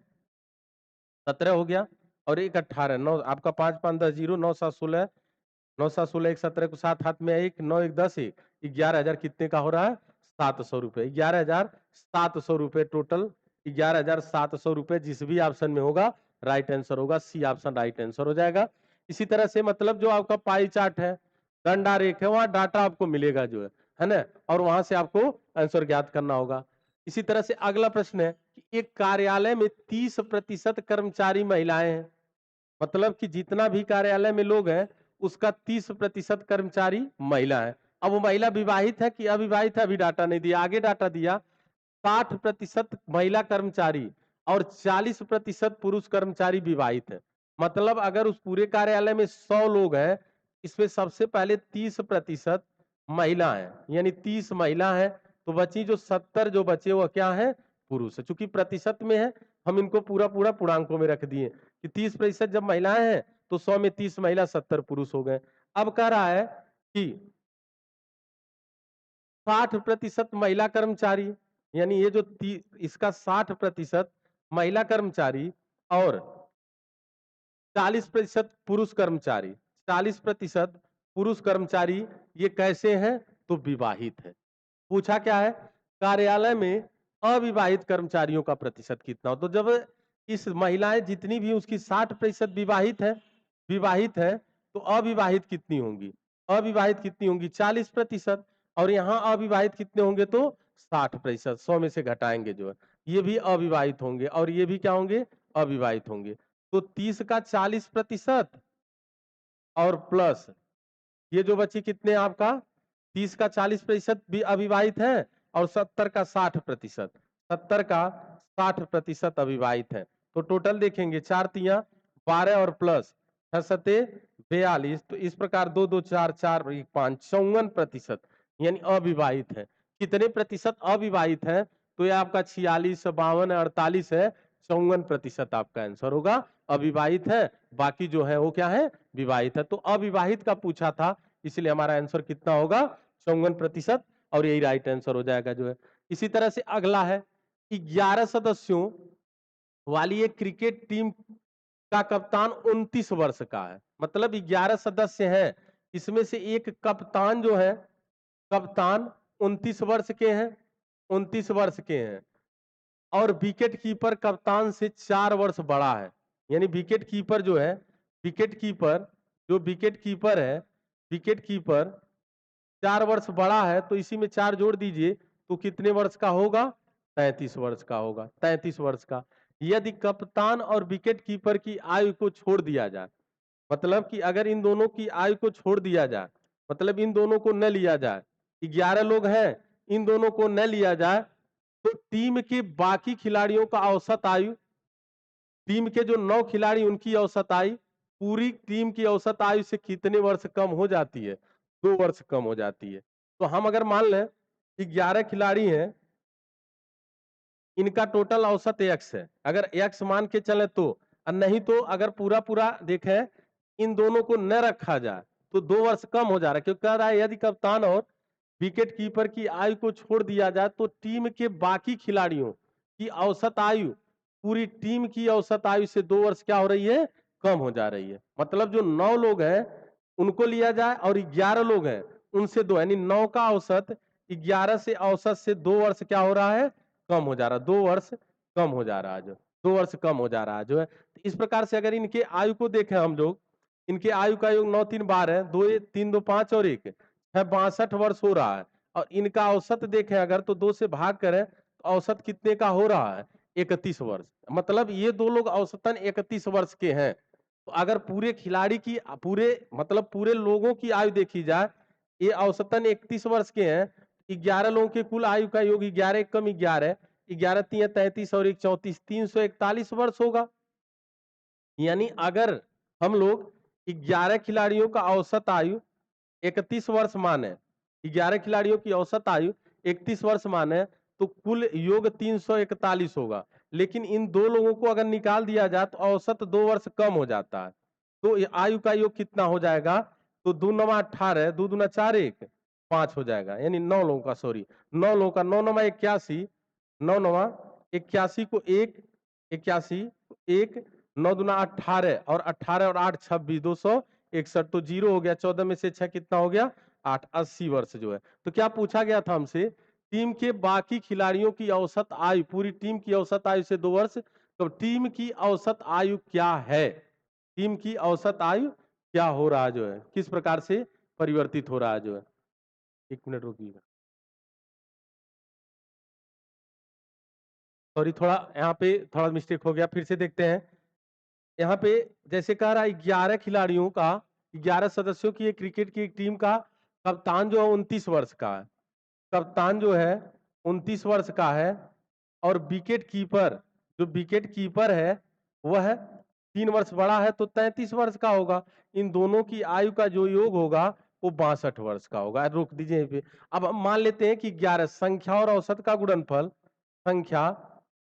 Speaker 1: 17 हो गया और 1 18, 9 आपका 5 5 10 0, 9 7 16, 9 7 16 1 17 को 7 हाथ में 1, 9 1 10 1, 11,000 कितने का हो रहा है? 700 रुपए। 11,700 रुपए टोटल, 11,700 रुपए जिस भी ऑप्शन में होगा राइट आंसर होगा। सी ऑप्शन राइट आंसर हो जाएगा। इसी तरह से मतलब जो आपका पाई चार्ट है, डंडा रेख है, वहां डाटा आपको मिलेगा जो है ना, और वहां से आपको आंसर ज्ञात करना होगा। इसी तरह से अगला प्रश्न है कि एक कार्यालय में 30% कर्मचारी महिलाएं हैं। मतलब कि जितना भी कार्यालय में लोग हैं उसका 30% कर्मचारी महिला है। अब वो महिला विवाहित है कि अविवाहित है अभी डाटा नहीं दिया, आगे डाटा दिया 60% महिला कर्मचारी और 40% पुरुष कर्मचारी विवाहित है। मतलब अगर उस पूरे कार्यालय में 100 लोग हैं, इसमें सबसे पहले 30% महिला है, यानी 30 महिला है, तो बची जो 70 जो बचे वो क्या है? पुरुष है। चूंकि प्रतिशत में है हम इनको पूरा पूरा पूर्णांकों में रख दिए कि 30% जब महिलाएं हैं तो 100 में 30 महिला 70 पुरुष हो गए। अब कह रहा है कि 60% महिला कर्मचारी, यानी ये जो इसका 60% महिला कर्मचारी और 40% पुरुष कर्मचारी, 40% पुरुष कर्मचारी ये कैसे हैं? तो विवाहित है। पूछा क्या है? कार्यालय में अविवाहित कर्मचारियों का प्रतिशत कितना हो। तो जब इस महिलाएं जितनी भी उसकी 60% विवाहित है, तो अविवाहित कितनी होंगी? अविवाहित कितनी होंगी? 40%। और यहाँ अविवाहित कितने होंगे? तो 60%। 100 में से घटाएंगे जो है, ये भी अविवाहित होंगे और ये भी क्या होंगे? अविवाहित होंगे। तो 30 का 40% और प्लस ये जो बची कितने आपका? 30 का 40% भी अविवाहित है और 70 का 60%। 70 का 60% अविवाहित हैं। तो टोटल देखेंगे 4 तिया 12 और प्लस 6 सते 42, तो इस प्रकार 2 2 4 4 1 5 54% यानी अविवाहित है। कितने प्रतिशत अविवाहित हैं? तो ये आपका 46, 52, 48 है, 54% आपका आंसर होगा। अविवाहित है, बाकी जो है वो क्या है? विवाहित है। तो अविवाहित का पूछा था, इसलिए हमारा आंसर कितना होगा? 54%, और यही राइट आंसर हो जाएगा जो है। इसी तरह से अगला है 11 सदस्यों वाली एक क्रिकेट टीम का कप्तान 29 वर्ष का है। मतलब 11 सदस्य हैं, इसमें से एक कप्तान जो है, कप्तान 29 वर्ष के हैं, 29 वर्ष के हैं, और विकेट कीपर कप्तान से 4 वर्ष बड़ा है। यानी विकेट कीपर जो है, विकेट कीपर जो विकेट कीपर है, विकेट कीपर 4 वर्ष बड़ा है, तो इसी में 4 जोड़ दीजिए तो कितने वर्ष का होगा? 33 वर्ष का होगा, 33 वर्ष का। यदि कप्तान और विकेट कीपर की आयु को छोड़ दिया जाए, मतलब कि अगर इन दोनों की आयु को छोड़ दिया जाए, मतलब इन दोनों को न लिया जाए, 11 लोग हैं, इन दोनों को न लिया जाए, तो टीम के बाकी खिलाड़ियों का औसत आयु, टीम के जो 9 खिलाड़ी उनकी औसत आयु पूरी टीम की औसत आयु से कितने वर्ष कम हो जाती है? 2 वर्ष कम हो जाती है। तो हम अगर मान लें कि 11 खिलाड़ी हैं, इनका टोटल औसत x है, अगर x मान के चले तो, और नहीं तो अगर पूरा पूरा देखें, इन दोनों को न रखा जाए तो 2 वर्ष कम हो जा रहा है, क्योंकि कह रहा है यदि कप्तान और विकेट कीपर की आयु को छोड़ दिया जाए तो टीम के बाकी खिलाड़ियों की औसत आयु पूरी टीम की औसत आयु से 2 वर्ष क्या हो रही है? कम हो जा रही है। मतलब जो 9 लोग हैं उनको लिया जाए और 11 लोग हैं उनसे 2, यानी 9 का औसत 11 से औसत से 2 वर्ष क्या हो रहा है? कम हो जा रहा है, 2 वर्ष कम हो जा रहा है, जो 2 वर्ष कम हो जा रहा है जो है। इस प्रकार से अगर इनके आयु को देखें हम लोग, इनके आयु का योग 9 3 12 है, 2 3 2 5 और 1 है, 62 वर्ष हो रहा है। और इनका औसत देखें अगर तो 2 से भाग करें तो औसत कितने का हो रहा है? 31 वर्ष। मतलब ये दो लोग औसतन 31 वर्ष के हैं। तो अगर पूरे खिलाड़ी की पूरे मतलब पूरे लोगों की आयु देखी जाए, ये औसतन 31 वर्ष के हैं, 11 लोगों के कुल आयु का योग 11 कम 11, 11 3 33 और 1 34, 341 वर्ष होगा। यानी अगर हम लोग 11 खिलाड़ियों का औसत आयु 31 वर्ष माने, 11 खिलाड़ियों की औसत आयु 31 वर्ष माने, तो कुल योग 341 होगा। लेकिन इन दो लोगों को अगर निकाल दिया जाए तो औसत 2 वर्ष कम हो जाता है। तो आयु का योग कितना हो जाएगा? तो 2 9 18, 2 दूना 4 1 5 हो जाएगा, यानी 9 लोगों का, सॉरी 9 लोगों का, 9 9 81, 9 9 81 को 1 81 1, 9 दूना 18 और 18 और 8 26, 261, तो 0 हो गया। 14 में से 6 कितना हो गया? 8, 80 वर्ष जो है। तो क्या पूछा गया था हमसे? टीम के बाकी खिलाड़ियों की औसत आयु, पूरी टीम की औसत आयु से 2 वर्ष, तो टीम की औसत आयु क्या है? टीम की औसत आयु क्या हो रहा है जो है, किस प्रकार से परिवर्तित हो रहा है जो है। 1 मिनट रुकिएगा, सॉरी थोड़ा यहाँ पे थोड़ा मिस्टेक हो गया, फिर से देखते हैं। यहाँ पे जैसे कह रहा है 11 खिलाड़ियों का, 11 सदस्यों की एक क्रिकेट की एक टीम का कप्तान जो है 29 वर्ष का है, कप्तान जो है 29 वर्ष का है, और विकेट कीपर जो विकेट कीपर है वह 3 वर्ष बड़ा है, तो 33 वर्ष का होगा। इन दोनों की आयु का जो योग होगा वो 62 वर्ष का होगा। रोक दीजिए यहीं पे। अब हम मान लेते हैं कि 11 संख्या और औसत का गुणनफल, संख्या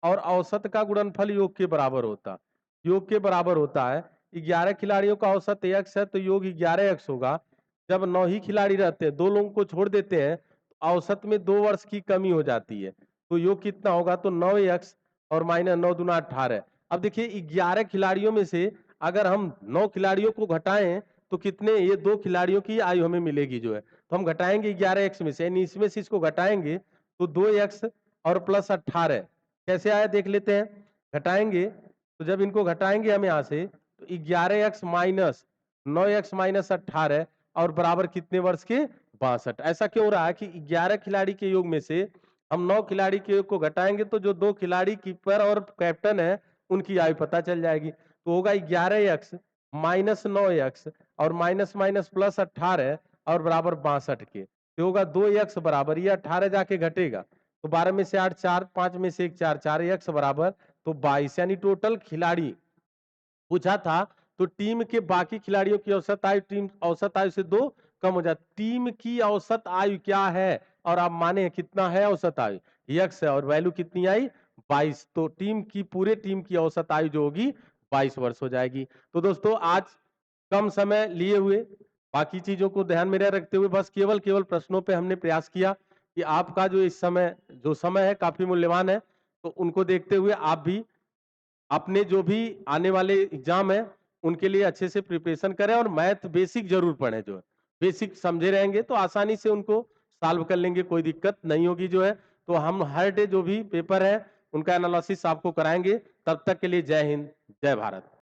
Speaker 1: और औसत का गुणनफल योग के बराबर होता, योग के बराबर होता है। 11 खिलाड़ियों का औसत x है तो योग 11x होगा। जब 9 ही खिलाड़ी रहते हैं, 2 लोगों को छोड़ देते हैं, तो औसत में 2 वर्ष की कमी हो जाती है, तो योग कितना होगा? तो 9x और माइनस 9 दूना 18। अब देखिए 11 खिलाड़ियों में से अगर हम 9 खिलाड़ियों को घटाएं तो कितने, ये 2 खिलाड़ियों की आयु हमें मिलेगी जो है, तो हम घटाएंगे 11x में से, यानी इसमें से इसको घटाएंगे तो 2x और प्लस 18 कैसे आया देख लेते हैं। घटाएंगे तो जब इनको घटाएंगे हम यहाँ से तो 11x माइनस 9x माइनस 18 और बराबर कितने वर्ष के? 62। ऐसा क्यों हो रहा है कि 11 खिलाड़ी के योग में से हम 9 खिलाड़ी के योग को घटाएंगे तो जो 2 खिलाड़ी कीपर और कैप्टन है उनकी आयु पता चल जाएगी। तो होगा 11x माइनस 9x और माइनस माइनस प्लस 18 और बराबर 62 के, तो होगा 2x बराबर, ये 18 जाके घटेगा तो 12 में से 8 4, 5 में से 1 4, 4 x बराबर तो 22 यानी टोटल खिलाड़ी पूछा था तो टीम के बाकी खिलाड़ियों की औसत आयु टीम औसत आयु से 2 कम हो जाती। टीम की औसत आयु क्या है और आप माने कितना है औसत आयु x है और वैल्यू कितनी आई 22, तो टीम की पूरे टीम की औसत आयु जो होगी 22 वर्ष हो जाएगी। तो दोस्तों आज कम समय लिए हुए बाकी चीजों को ध्यान में रखते हुए बस केवल प्रश्नों पे हमने प्रयास किया कि आपका जो इस समय जो समय है काफी मूल्यवान है, तो उनको देखते हुए आप भी अपने जो भी आने वाले एग्जाम है उनके लिए अच्छे से प्रिपरेशन करें और मैथ बेसिक जरूर पढ़ें। जो है बेसिक समझे रहेंगे तो आसानी से उनको सॉल्व कर लेंगे, कोई दिक्कत नहीं होगी। जो है तो हम हर डे जो भी पेपर है उनका एनालिसिस आपको कराएंगे। तब तक के लिए जय हिंद, जय भारत।